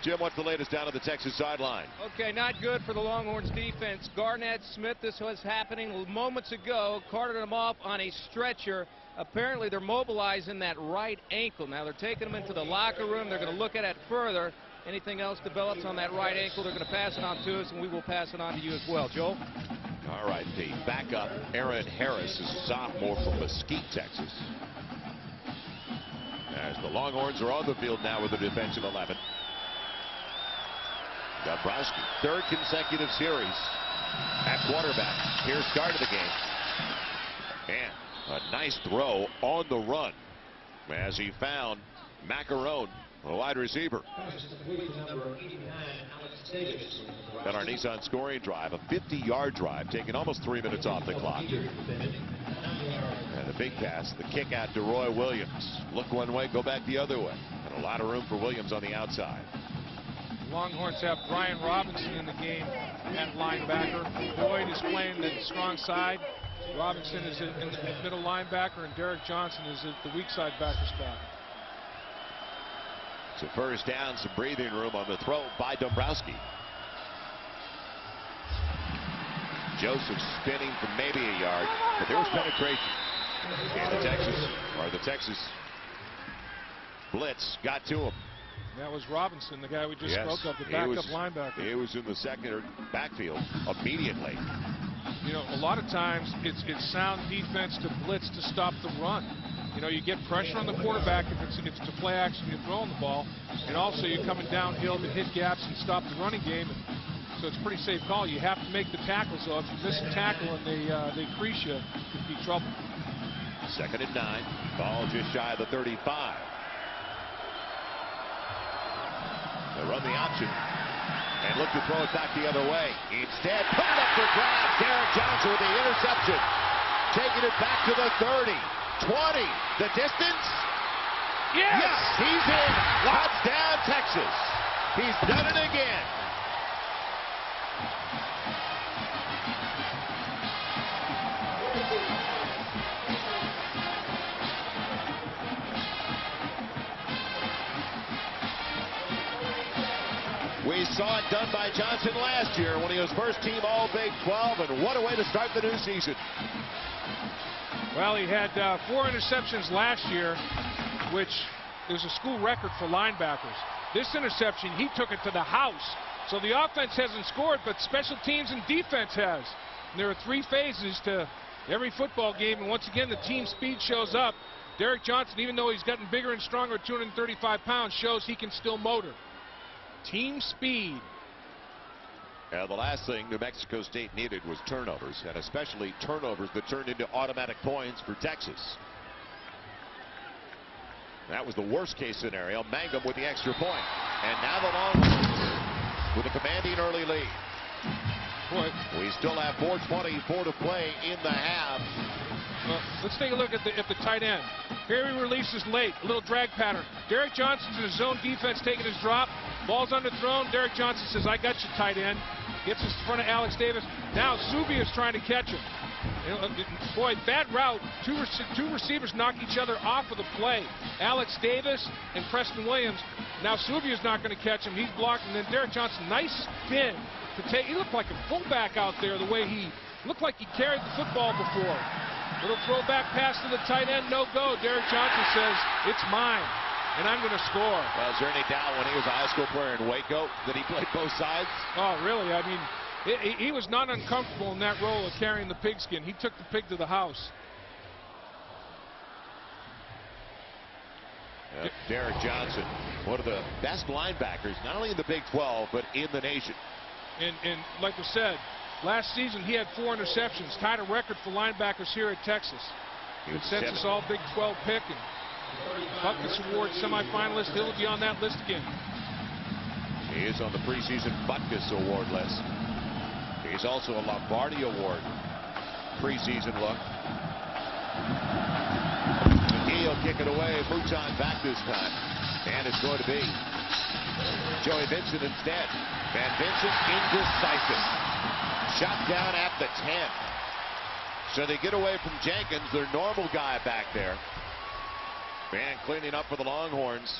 Speaker 2: Jim, what's the latest down at the Texas sideline?
Speaker 4: Okay, not good for the Longhorns defense. Garnett Smith, this was happening moments ago, carted him off on a stretcher. Apparently they're mobilizing that right ankle. Now they're taking him into the locker room. They're going to look at it further. Anything else develops on that right ankle, they're going to pass it on to us, and we will pass it on to you as well. Joel?
Speaker 2: All right, the backup, Aaron Harris, is a sophomore from Mesquite, Texas. As the Longhorns are on the field now with the defensive 11. Dombrowski, 3rd consecutive series at quarterback. Here, start of the game. And a nice throw on the run as he found Macarone, a wide receiver. Then our Nissan scoring drive, a 50-yard drive, taking almost 3 minutes off the clock. And the big pass, the kick out to Roy Williams. Look one way, go back the other way. And a lot of room for Williams on the outside.
Speaker 3: Longhorns have Brian Robinson in the game at linebacker. Boyd is playing the strong side. Robinson is in the middle linebacker, and Derek Johnson is at the weak side backer spot.
Speaker 2: So first down, some breathing room on the throw by Dombrowski. Joseph spinning for maybe a yard, but there was penetration. And the Texas blitz got to him.
Speaker 3: That was Robinson, the guy we just spoke of, the backup linebacker.
Speaker 2: He was in the second backfield immediately.
Speaker 3: You know, a lot of times it's sound defense to blitz to stop the run. You know, you get pressure on the quarterback if it's to play action, you're throwing the ball, and also you're coming downhill to hit gaps and stop the running game. And so it's a pretty safe call. You have to make the tackles, though. If you miss a tackle and they crease you, it could be trouble.
Speaker 2: 2nd and 9. Ball just shy of the 35. They run the option and look to throw it back the other way. Instead, put it up for grabs. Derek Johnson with the interception. Taking it back to the 30, 20. The distance? Yes, he's in. Touchdown, Texas. He's done it again. We saw it done by Johnson last year when he was first team All Big 12, and what a way to start the new season.
Speaker 3: Well, he had 4 interceptions last year, which is a school record for linebackers. This interception, he took it to the house. So the offense hasn't scored, but special teams and defense has. And there are 3 phases to every football game, and once again, the team speed shows up. Derek Johnson, even though he's gotten bigger and stronger at 235 pounds, shows he can still motor. Team speed.
Speaker 2: The last thing New Mexico State needed was turnovers, and especially turnovers that turned into automatic points for Texas. That was the worst case scenario. Mangum with the extra point. And now the Longhorns with a commanding early lead.
Speaker 3: Boy,
Speaker 2: we still have 4:24 to play in the half.
Speaker 3: Well, let's take a look at the tight end. Here he releases late, a little drag pattern. Derek Johnson's in his zone defense taking his drop. Ball's underthrown. Derek Johnson says, I got you, tight end. Gets in front of Alex Davis. Now Subi is trying to catch him. Boy, bad route. Two receivers knock each other off of the play. Alex Davis and Preston Williams. Now Subi is not going to catch him. He's blocked. And then Derek Johnson, nice spin to take. He looked like a fullback out there the way he looked like he carried the football before. Little throwback pass to the tight end, no go. Derek Johnson says, it's mine, and I'm going to score.
Speaker 2: Well, is there any doubt when he was a high school player in Waco that he played both sides?
Speaker 3: Oh, really? I mean, he was not uncomfortable in that role of carrying the pigskin. He took the pig to the house.
Speaker 2: Derek Johnson, one of the best linebackers, not only in the Big 12, but in the nation.
Speaker 3: And like we said, last season he had 4 interceptions, tied a record for linebackers here at Texas. Consensus all Big 12 pick and Butkus Award semifinalist. He'll be on that list again.
Speaker 2: He is on the preseason Butkus Award list. He's also a Lombardi Award preseason look. McGee will kick it away. Mouton back this time. And it's going to be Joey Vincent instead. Van Vincent indecisive. Shot down at the 10. So they get away from Jenkins, their normal guy back there. And cleaning up for the Longhorns,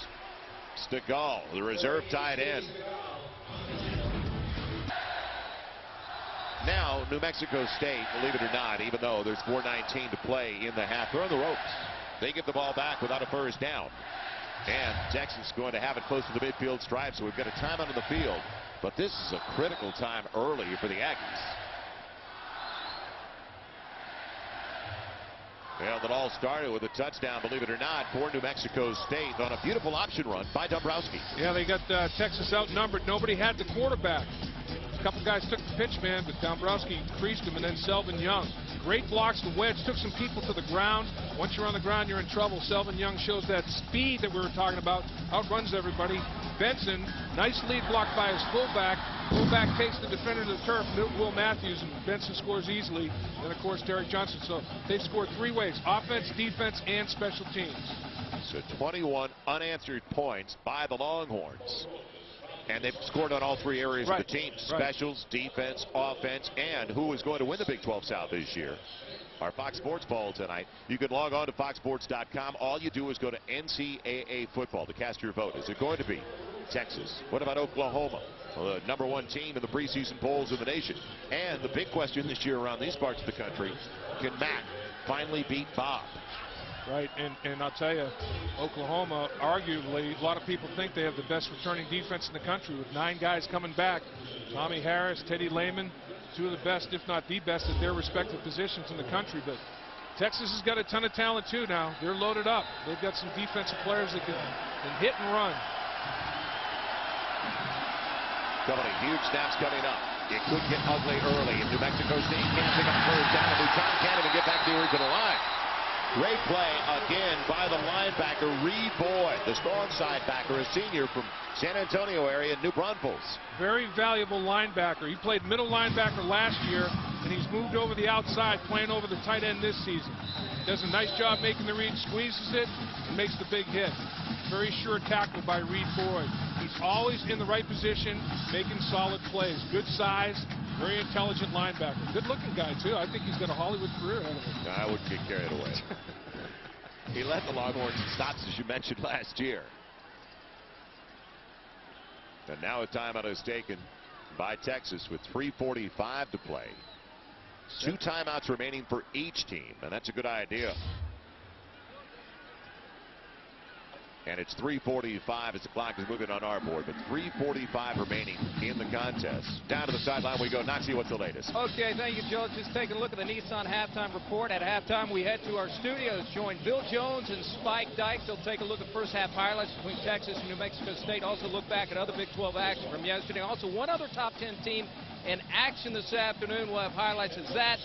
Speaker 2: Stegall, the reserve tight end. Now, New Mexico State, believe it or not, even though there's 4:19 to play in the half, they're on the ropes. They give the ball back without a first down. And Texas going to have it close to the midfield stripe, so we've got a timeout on the field. But this is a critical time early for the Aggies. Well, it all started with a touchdown, believe it or not, for New Mexico State on a beautiful option run by Dombrowski.
Speaker 3: Yeah, they got Texas outnumbered. Nobody had the quarterback. A couple guys took the pitch, man, but Dombrowski creased him, and then Selvin Young. Great blocks to wedge, took some people to the ground. Once you're on the ground, you're in trouble. Selvin Young shows that speed that we were talking about, outruns everybody. Benson, nice lead block by his fullback. Fullback takes the defender to the turf, Will Matthews, and Benson scores easily. And, of course, Derek Johnson. So they've scored 3 ways, offense, defense, and special teams.
Speaker 2: So 21 unanswered points by the Longhorns. And they've scored on all 3 areas of the team. Specials, defense, offense, and who is going to win the Big 12 South this year. Our Fox Sports Ball tonight. You can log on to foxsports.com. All you do is go to NCAA football to cast your vote. Is it going to be Texas? What about Oklahoma? Well, the #1 team in the preseason polls in the nation. And the big question this year around these parts of the country, can Matt finally beat Bob?
Speaker 3: Right, and I'll tell you, Oklahoma, arguably, a lot of people think they have the best returning defense in the country with 9 guys coming back. Tommy Harris, Teddy Lehman, 2 of the best, if not the best, at their respective positions in the country. But Texas has got a ton of talent, too, now. They're loaded up. They've got some defensive players that can hit and run.
Speaker 2: Couple of huge snaps coming up. It could get ugly early if New Mexico State can't pick up first down. Mouton can't even get back to the original line. Great play again by the linebacker, Reed Boyd, the strong side backer, a senior from San Antonio area, New Braunfels.
Speaker 3: Very valuable linebacker. He played middle linebacker last year, and he's moved over the outside, playing over the tight end this season. Does a nice job making the read, squeezes it, and makes the big hit. Very sure tackle by Reed Boyd. He's always in the right position, making solid plays. Good size. Very intelligent linebacker. Good-looking guy, too. I think he's got a Hollywood career ahead of him.
Speaker 2: I wouldn't get carried away. He led the Longhorns in stops, as you mentioned, last year. And now a timeout is taken by Texas with 3:45 to play. 2 timeouts remaining for each team, and that's a good idea. And it's 3:45 as the clock is moving on our board, but 3:45 remaining in the contest. Down to the sideline we go. Nazi, what's the latest?
Speaker 4: Okay, thank you, Joe. Just taking a look at the Nissan halftime report. At halftime, we head to our studios. Join Bill Jones and Spike Dykes. They'll take a look at first half highlights between Texas and New Mexico State. Also look back at other Big 12 action from yesterday. Also, one other top 10 team in action this afternoon. We'll have highlights of that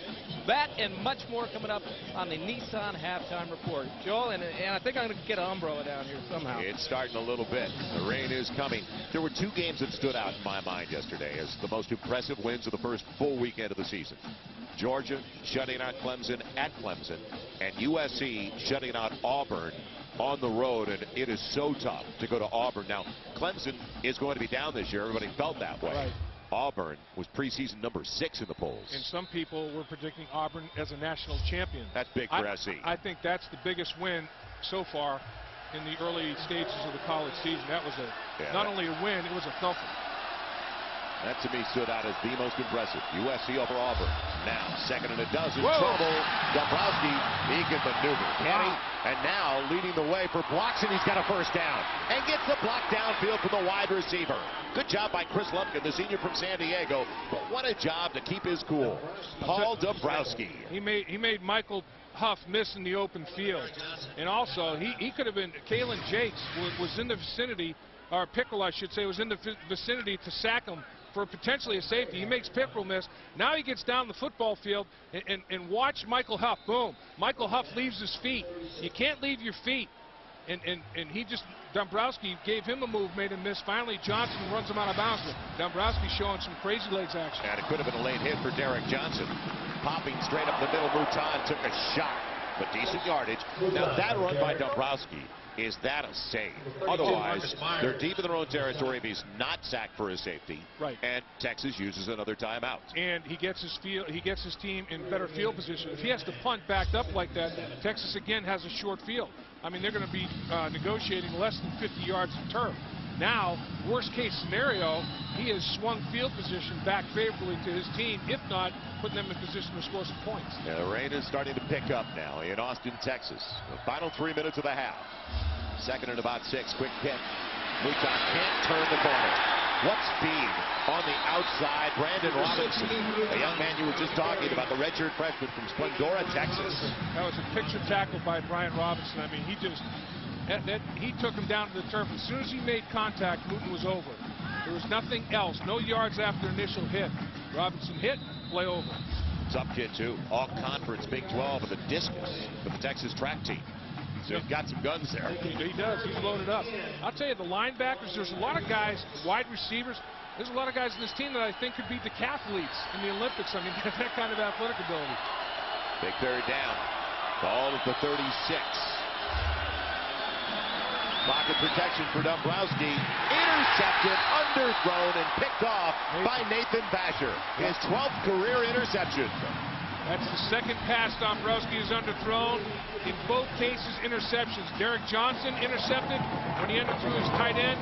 Speaker 4: and much more coming up on the Nissan halftime report. Joel, and I think I'm going to get an umbrella down here somehow.
Speaker 2: It's starting a little bit. The rain is coming. There were two games that stood out in my mind yesterday as the most impressive wins of the first full weekend of the season. Georgia shutting out Clemson at Clemson, and USC shutting out Auburn on the road, and it is so tough to go to Auburn. Now, Clemson is going to be down this year. Everybody felt that way.
Speaker 3: Right.
Speaker 2: Auburn was preseason number 6 in the polls.
Speaker 3: And some people were predicting Auburn as a national champion.
Speaker 2: That's big for SC.
Speaker 3: I think that's the biggest win so far in the early stages of the college season. That was not only a win, it was a thumper.
Speaker 2: That to me stood out as the most impressive. USC over Auburn. Now, second and a dozen.
Speaker 3: Whoa.
Speaker 2: Trouble. Dombrowski, he can maneuver. Can he? And now leading the way for blocks, and he's got a first down. And gets the block downfield from the wide receiver. Good job by Chris Lumpkin, the senior from San Diego. But what a job to keep his cool. Paul Dombrowski.
Speaker 3: He made Michael Huff miss in the open field. And also, he could have been, Kalen Jakes was in the vicinity, or Pickrell, I should say, was in the vicinity to sack him for potentially a safety. He makes Pickrell miss. Now he gets down the football field and watch Michael Huff. Boom. Michael Huff leaves his feet. You can't leave your feet. And he just, Dombrowski gave him a move, made him miss. Finally, Johnson runs him out of bounds. Dombrowski showing some crazy legs action.
Speaker 2: And it could have been a late hit for Derek Johnson. Popping straight up the middle. Mouton took a shot, but decent yardage. Now that run by Dombrowski, is that a save? Otherwise, they're deep in their own territory if he's not sacked for a safety.
Speaker 3: Right.
Speaker 2: And Texas uses another timeout.
Speaker 3: And he gets his team in better field position. If he has to punt backed up like that, Texas again has a short field. I mean, they're going to be negotiating less than 50 yards of turf. Now, worst case scenario, he has swung field position back favorably to his team, if not putting them in position to score some points.
Speaker 2: Yeah, the rain is starting to pick up now in Austin, Texas. The final 3 minutes of the half. Second and about 6. Quick kick. Mouton can't turn the corner. What speed on the outside. Brandon Robinson, a young man you were just talking about, the redshirt freshman from Splendora, Texas.
Speaker 3: That was a picture tackle by Brian Robinson. I mean, he took him down to the turf. As soon as he made contact, Mouton was over. There was nothing else. No yards after initial hit. Robinson hit, play over.
Speaker 2: Tough kid, too. All conference Big 12 with a discus for the Texas track team. So he's got some guns there.
Speaker 3: He does. He's loaded up. I'll tell you, the linebackers, there's a lot of guys, wide receivers, there's a lot of guys in this team that I think could be decathletes in the Olympics. I mean, that kind of athletic ability.
Speaker 2: Big third down. Ball at the 36. Pocket protection for Dombrowski. Intercepted, underthrown, and picked off by Nathan Basher. His 12th career interception.
Speaker 3: That's the second pass Dombrowski has underthrown. In both cases, interceptions. Derek Johnson intercepted when he underthrew his tight end,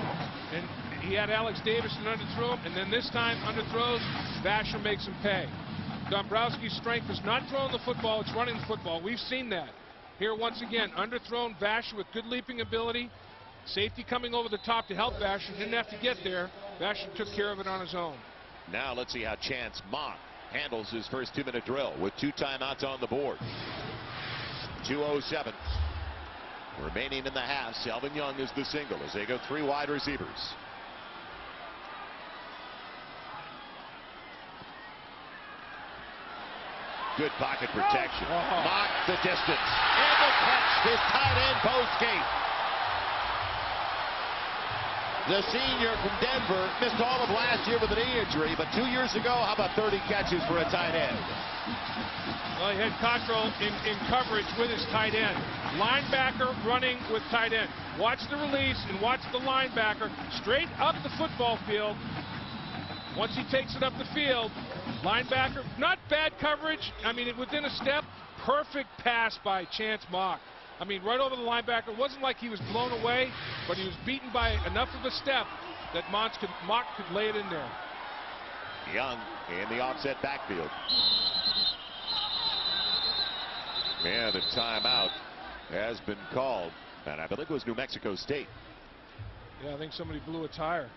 Speaker 3: and he had Alex Davison underthrow him, and then this time underthrows. Basher makes him pay. Dombrowski's strength is not throwing the football, it's running the football. We've seen that. Here once again, underthrown. Basher with good leaping ability. Safety coming over the top to help Basher. Didn't have to get there. Basher took care of it on his own.
Speaker 2: Now let's see how Chance Mock handles his first 2-minute drill with 2 timeouts on the board. 2:07 remaining in the half. Selvin Young is the single as they go 3 wide receivers. Good pocket protection. Mock the distance. And the catch. His tight end Postgate. The senior from Denver missed all of last year with a knee injury, but 2 years ago, how about 30 catches for a tight end?
Speaker 3: Well, he had Cottrell in coverage with his tight end. Linebacker running with tight end. Watch the release and watch the linebacker straight up the football field. Once he takes it up the field, linebacker, not bad coverage. I mean, within a step, perfect pass by Chance Mock. I mean, right over the linebacker. It wasn't like he was blown away, but he was beaten by enough of a step that Mock could lay it in there.
Speaker 2: Young in the offset backfield. And a timeout has been called. And I believe it was New Mexico State.
Speaker 3: Yeah, I think somebody blew a tire.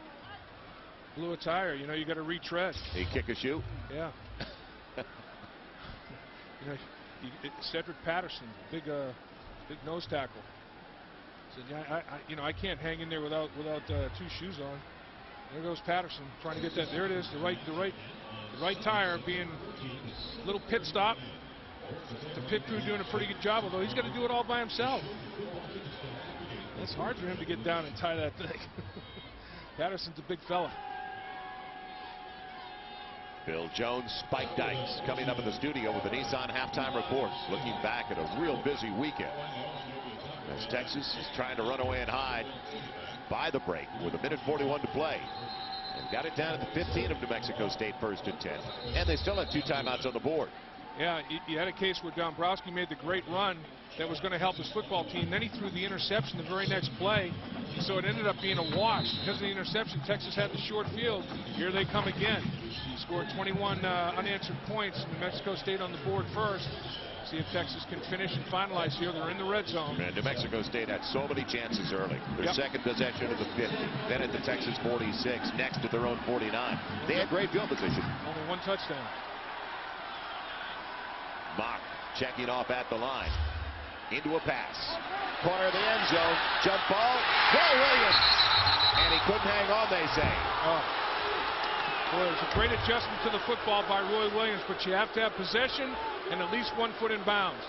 Speaker 3: You know, you got to retread.
Speaker 2: He kick a shoe?
Speaker 3: Yeah. You know, Cedric Patterson, big nose tackle. Said, yeah, I can't hang in there without 2 shoes on. There goes Patterson trying to get that. There it is, the right tire being a little pit stop. The pit crew doing a pretty good job, although he's got to do it all by himself. It's hard for him to get down and tie that thing. Patterson's a big fella.
Speaker 2: Bill Jones, Spike Dykes coming up in the studio with the Nissan halftime report, looking back at a real busy weekend as Texas is trying to run away and hide by the break with 1:41 to play. And got it down at the 15 of New Mexico State, 1st and 10. And they still have 2 timeouts on the board.
Speaker 3: Yeah, you had a case where Dombrowski made the great run that was going to help his football team. Then he threw the interception the very next play. So it ended up being a wash. Because of the interception, Texas had the short field. Here they come again. Scored 21 unanswered points. New Mexico State on the board first. See if Texas can finish and finalize here. They're in the red zone.
Speaker 2: And New Mexico State had so many chances early. Their second possession at the 50. Then at the Texas 46. Next at their own 49. They had great field position.
Speaker 3: Only 1 touchdown.
Speaker 2: Mock checking off at the line. Into a pass. Corner of the end zone. Jump ball. Roy Williams. And he couldn't hang on, they say.
Speaker 3: Oh. Boy, it was a great adjustment to the football by Roy Williams, but you have to have possession and at least 1 foot in bounds.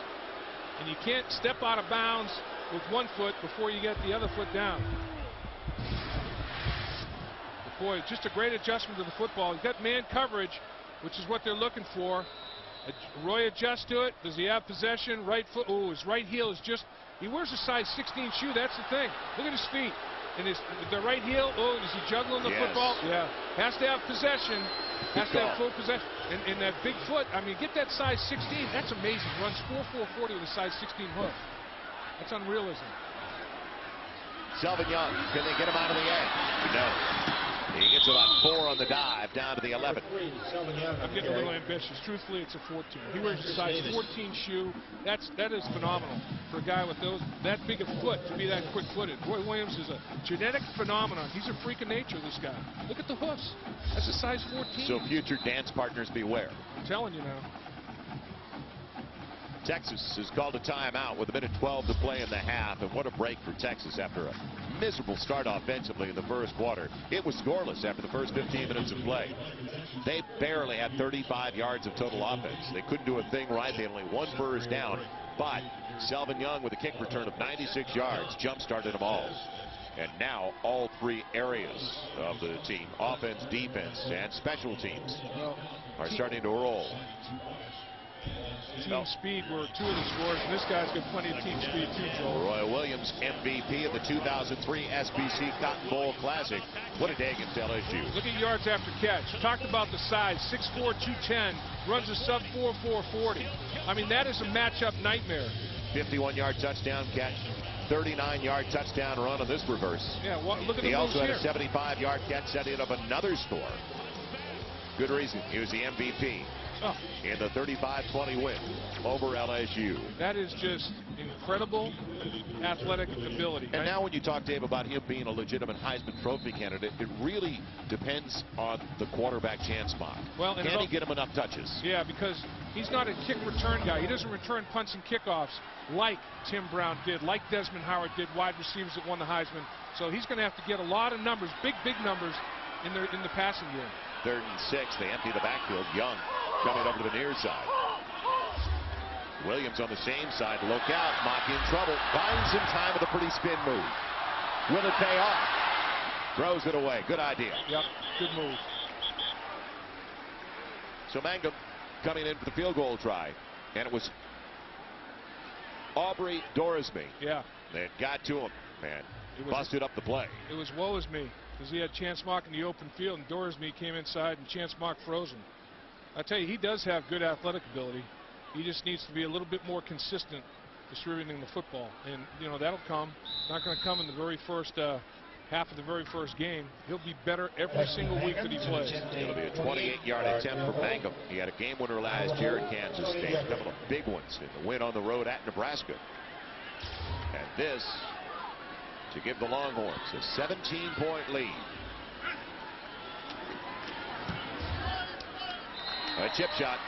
Speaker 3: And you can't step out of bounds with 1 foot before you get the other foot down. But boy, just a great adjustment to the football. He's got man coverage, which is what they're looking for. Roy adjusts to it. Does he have possession? Right foot. Oh, his right heel is just. He wears a size 16 shoe. That's the thing. Look at his feet. And the right heel. Oh, is he juggling the football? Yeah. Has to have possession. Has to have full possession. And that big foot. I mean, get that size 16. That's amazing. Runs 4.40 with a size 16 hook. That's unrealism.
Speaker 2: Selvin Young. Can they get him out of the edge? No. He gets about 4 on the dive down to the 11.
Speaker 3: I'm getting a little ambitious. Truthfully, it's a 14. He wears a size 14 shoe. That is phenomenal for a guy with that big a foot to be that quick-footed. Roy Williams is a genetic phenomenon. He's a freak of nature, this guy. Look at the hoofs. That's a size 14.
Speaker 2: So future dance partners beware.
Speaker 3: I'm telling you now.
Speaker 2: Texas has called a timeout with 1:12 to play in the half. And what a break for Texas after a miserable start offensively in the first quarter. It was scoreless after the first 15 minutes of play. They barely had 35 yards of total offense. They couldn't do a thing right. They had only 1 first down. But Selvin Young with a kick return of 96 yards jump-started them all. And now all 3 areas of the team, offense, defense, and special teams, are starting to roll.
Speaker 3: Team speed were 2 of the scores, and this guy's got plenty of team speed too, Joel.
Speaker 2: Roy Williams, MVP of the 2003 SBC Cotton Bowl Classic. What a day against LSU.
Speaker 3: Look at yards after catch. Talked about the size, 6'4", 210, runs a sub 4.40. I mean, that is a matchup nightmare.
Speaker 2: 51-yard touchdown catch, 39-yard touchdown run on this reverse.
Speaker 3: Yeah, look at the
Speaker 2: He also had
Speaker 3: here.
Speaker 2: a 75-yard catch setting up another score. Good reason. He was the MVP. In the 35-20 win over LSU.
Speaker 3: That is just incredible athletic ability.
Speaker 2: And now when you talk, Dave, about him being a legitimate Heisman Trophy candidate, it really depends on the quarterback chance mark.
Speaker 3: Well,
Speaker 2: can he get him enough touches?
Speaker 3: Yeah, because he's not a kick return guy. He doesn't return punts and kickoffs like Tim Brown did, like Desmond Howard did, wide receivers that won the Heisman. So he's going to have to get a lot of numbers, big numbers in the passing game.
Speaker 2: 3rd and 6. They empty the backfield. Young coming over to the near side. Williams on the same side. Look out. Mock in trouble. Finds some time with a pretty spin move. Will it pay off? Throws it away. Good idea.
Speaker 3: Yep. Good move.
Speaker 2: So Mangum coming in for the field goal try. And it was Aubrey Dorisme.
Speaker 3: Yeah.
Speaker 2: That got to him and busted up the play.
Speaker 3: It was woe is me, because he had Chance Mock in the open field, and Dorisme came inside, and Chance Mock froze him. I tell you, he does have good athletic ability. He just needs to be a little bit more consistent distributing the football. And, you know, that'll come. Not going to come in the very first half of the very first game. He'll be better every single week that he plays.
Speaker 2: It'll be a 28-yard attempt for Mangum. He had a game winner last year at Kansas State. A couple of big ones in the win on the road at Nebraska. And this to give the Longhorns a 17-point lead. A chip shot.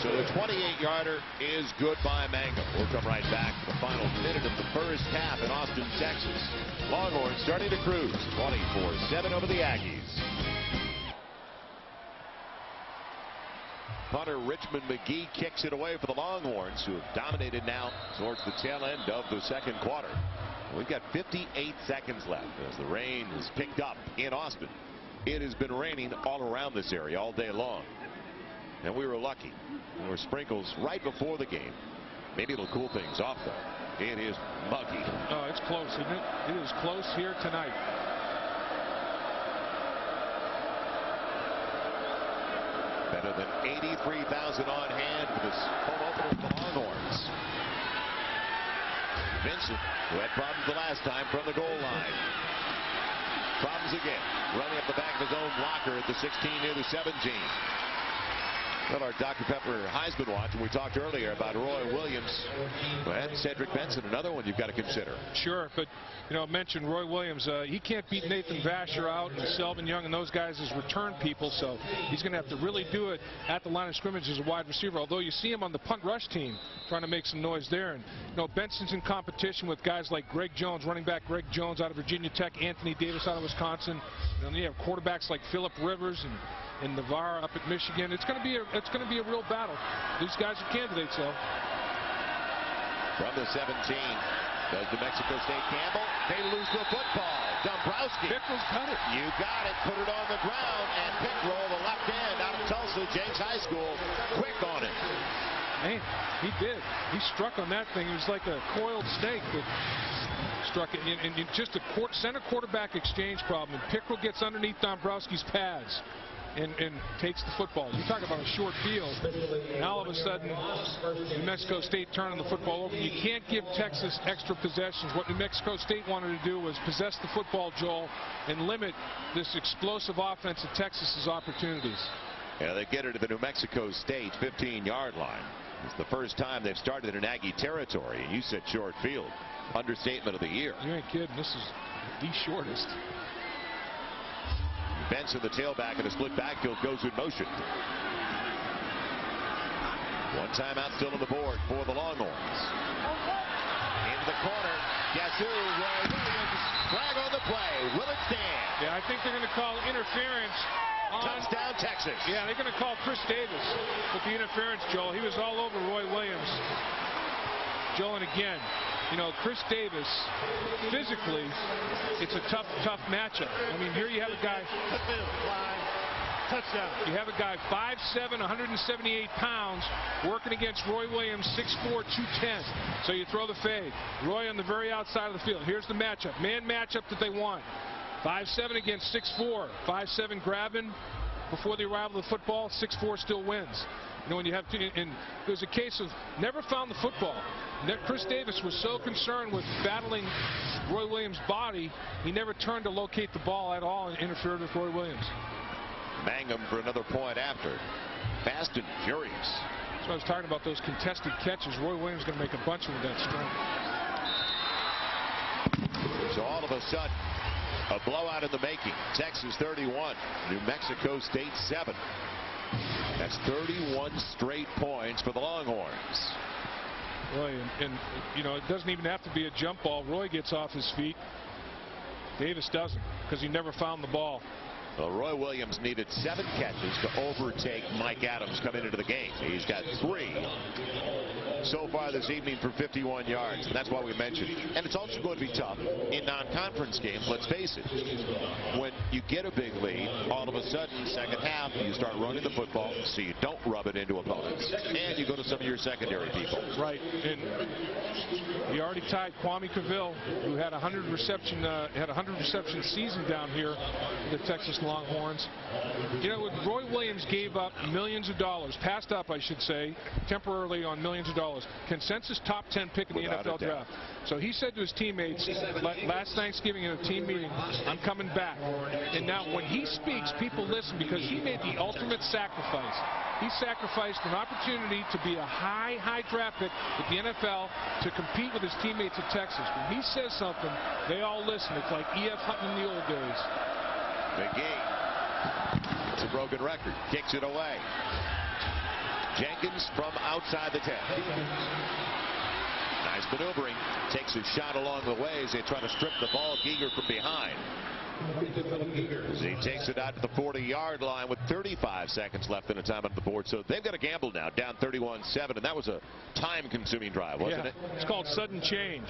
Speaker 2: So the 28-yarder is good by Mangum. We'll come right back to the final minute of the first half in Austin, Texas. Longhorns starting to cruise 24-7 over the Aggies. Punter Richmond McGee kicks it away for the Longhorns, who have dominated now towards the tail end of the second quarter. We've got 58 seconds left as the rain is picked up in Austin. It has been raining all around this area all day long. And we were lucky. There were sprinkles right before the game. Maybe it'll cool things off, though. It is muggy.
Speaker 3: Oh, it's close, isn't it? It is close here tonight.
Speaker 2: Better than 83,000 on hand for this home opener for the Longhorns. Vincent, who had problems the last time from the goal line. Problems again. Running up the back of his own blocker at the 16 near the 17. Well, our Dr. Pepper Heisman watch, and we talked earlier about Roy Williams and Cedric Benson, another one you've got to consider.
Speaker 3: Sure, but you know, mentioned Roy Williams. He can't beat Nathan Vasher out and Selvin Young and those guys as return people, so he's going to have to really do it at the line of scrimmage as a wide receiver. Although you see him on the punt rush team trying to make some noise there. And you know, Benson's in competition with guys like Greg Jones, running back Greg Jones out of Virginia Tech, Anthony Davis out of Wisconsin. And then you have quarterbacks like Phillip Rivers and Navarre up at Michigan. It's going to be a real battle. These guys are candidates, though.
Speaker 2: From the 17, does New Mexico State Campbell? They lose the football. Dombrowski.
Speaker 3: Pickrell's got it.
Speaker 2: You got it. Put it on the ground, and Pickrell, the left end out of Tulsa, James High School, quick on it.
Speaker 3: Man, he did. He struck on that thing. It was like a coiled snake that struck it in just a center quarterback exchange problem. And Pickrell gets underneath Dombrowski's pads and takes the football. You talk about a short field, and all of a sudden New Mexico State turning the football over. You can't give Texas extra possessions. What New Mexico State wanted to do was possess the football, Joel, and limit this explosive offense of Texas's opportunities.
Speaker 2: Yeah, they get it to the New Mexico State 15-yard line. It's the first time they've started in Aggie territory, and you said short field. Understatement of the year.
Speaker 3: You ain't kidding. This is the shortest.
Speaker 2: Benson, the tailback in a split backfield, goes in motion. One timeout still on the board for the Longhorns. Into the corner. Guess who? Roy Williams. Flag on the play. Will it stand?
Speaker 3: Yeah, I think they're going to call interference.
Speaker 2: Touchdown, Texas.
Speaker 3: Yeah, they're going to call Chris Davis with the interference, Joel. He was all over Roy Williams. Joel, and again, you know, Chris Davis, physically, it's a tough matchup. I mean, here you have a guy.
Speaker 5: Touchdown.
Speaker 3: You have a guy 5'7", 178 pounds, working against Roy Williams, 6'4", 210. So you throw the fade. Roy on the very outside of the field. Here's the matchup. Man matchup that they want. 5'7" against 6'4". 5'7" grabbing before the arrival of the football. 6'4" still wins. You know, when you have to, and it was a case of never found the football. Chris Davis was so concerned with battling Roy Williams' body, he never turned to locate the ball at all and interfered with Roy Williams.
Speaker 2: Mangum for another point after. Fast and furious.
Speaker 3: That's what I was talking about, those contested catches. Roy Williams is going to make a bunch of them that strong.
Speaker 2: So all of a sudden, a blowout in the making. Texas 31, New Mexico State 7. That's 31 straight points for the Longhorns.
Speaker 3: Roy, and you know, it doesn't even have to be a jump ball. Roy gets off his feet. Davis doesn't, because he never found the ball.
Speaker 2: Well, Roy Williams needed 7 catches to overtake Mike Adams coming into the game. He's got 3 so far this evening for 51 yards, and that's why we mentioned. And it's also going to be tough in non-conference games, let's face it. When you get a big lead, all of a sudden, second half, you start running the football so you don't rub it into opponents. And you go to some of your secondary people.
Speaker 3: Right, and he already tied Kwame Cavill, who had a 100 reception season down here for the Texas Longhorns. You know, Roy Williams gave up millions of dollars, passed up, I should say, temporarily on millions of dollars. Consensus top 10 pick in the NFL draft. So he said to his teammates last Thanksgiving in a team meeting, I'm coming back. And now when he speaks, people listen because he made the ultimate sacrifice. he sacrificed an opportunity to be a high draft pick with the NFL to compete with his teammates at Texas. When he says something, they all listen. It's like E.F. Hutton in the old days.
Speaker 2: McGee. It's a broken record. Kicks it away. Jenkins from outside the 10. Nice maneuvering. Takes a shot along the way as they try to strip the ball. Giger from behind. As he takes it out to the 40-yard line with 35 seconds left in the time on the board. So they've got to gamble now, down 31-7, and that was a time-consuming drive, wasn't it?
Speaker 3: It's called sudden change.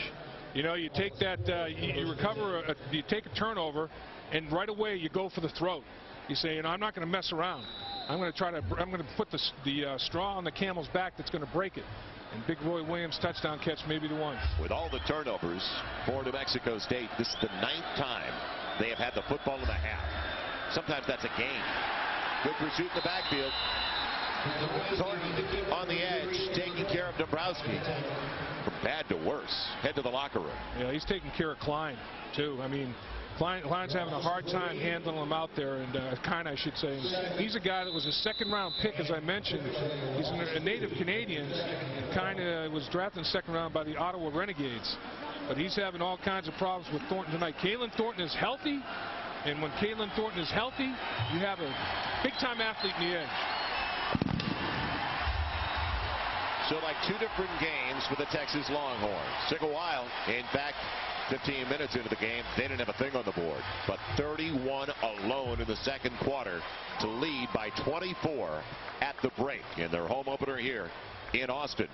Speaker 3: You know, you take that, you recover, you take a turnover, and right away you go for the throat. You say, you know, I'm not going to mess around. I'm going to put the straw on the camel's back that's going to break it. And Big Roy Williams' touchdown catch may be the one.
Speaker 2: With all the turnovers for New Mexico State, this is the 9th time they have had the football in the half. Sometimes that's a game. Good pursuit in the backfield. Thornton on the edge, taking care of Dombrowski. From bad to worse. Head to the locker room.
Speaker 3: Yeah, he's taking care of Klein, too. I mean, Klein's having a hard time handling him out there, and I should say. He's a guy that was a second-round pick, as I mentioned. He's a native Canadian, and was drafted in the second round by the Ottawa Renegades. But he's having all kinds of problems with Thornton tonight. Kalen Thornton is healthy, and when Kalen Thornton is healthy, you have a big-time athlete in the edge.
Speaker 2: So like 2 different games for the Texas Longhorns. Took a while. In fact, 15 minutes into the game, they didn't have a thing on the board. But 31 alone in the second quarter to lead by 24 at the break in their home opener here in Austin.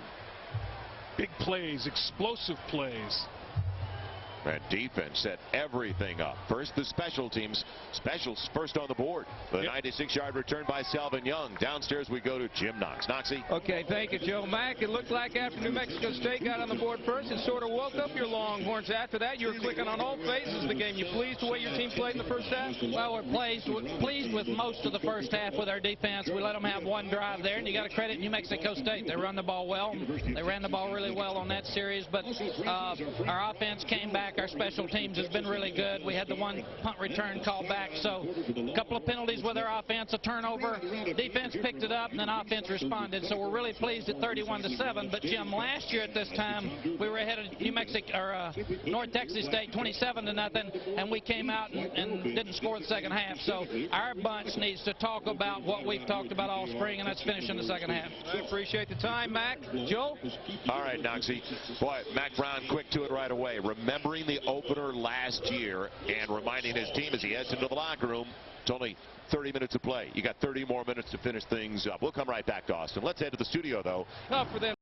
Speaker 3: Big plays, explosive plays.
Speaker 2: And defense set everything up. First, the special teams. Specials first on the board. The 96-yard return by Selvin Young. Downstairs we go to Jim Knox. Knoxy.
Speaker 4: Okay, thank you, Joe Mack. It looked like after New Mexico State got on the board first, it sort of woke up your Longhorns. After that, you were clicking on all phases of the game. You pleased the way your team played in the first half?
Speaker 9: Well, we're pleased with most of the first half with our defense. We let them have one drive there, and you got to credit New Mexico State. They run the ball well. They ran the ball really well on that series, but our offense came back. Our special teams has been really good. We had the one punt return call back, so a couple of penalties with our offense, a turnover. Defense picked it up, and then offense responded. So we're really pleased at 31-7. But Jim, last year at this time, we were ahead of New Mexico or North Texas State 27-0, and we came out and didn't score the second half. So our bunch needs to talk about what we've talked about all spring, and that's finishing the second half.
Speaker 4: I appreciate the time, Mac. Joe?
Speaker 2: All right, Knoxy. Boy, Mac Brown quick to it right away. Remembering the opener last year and reminding his team as he heads into the locker room, it's only 30 minutes to play. You got 30 more minutes to finish things up. We'll come right back to Austin. Let's head to the studio, though.
Speaker 4: For them.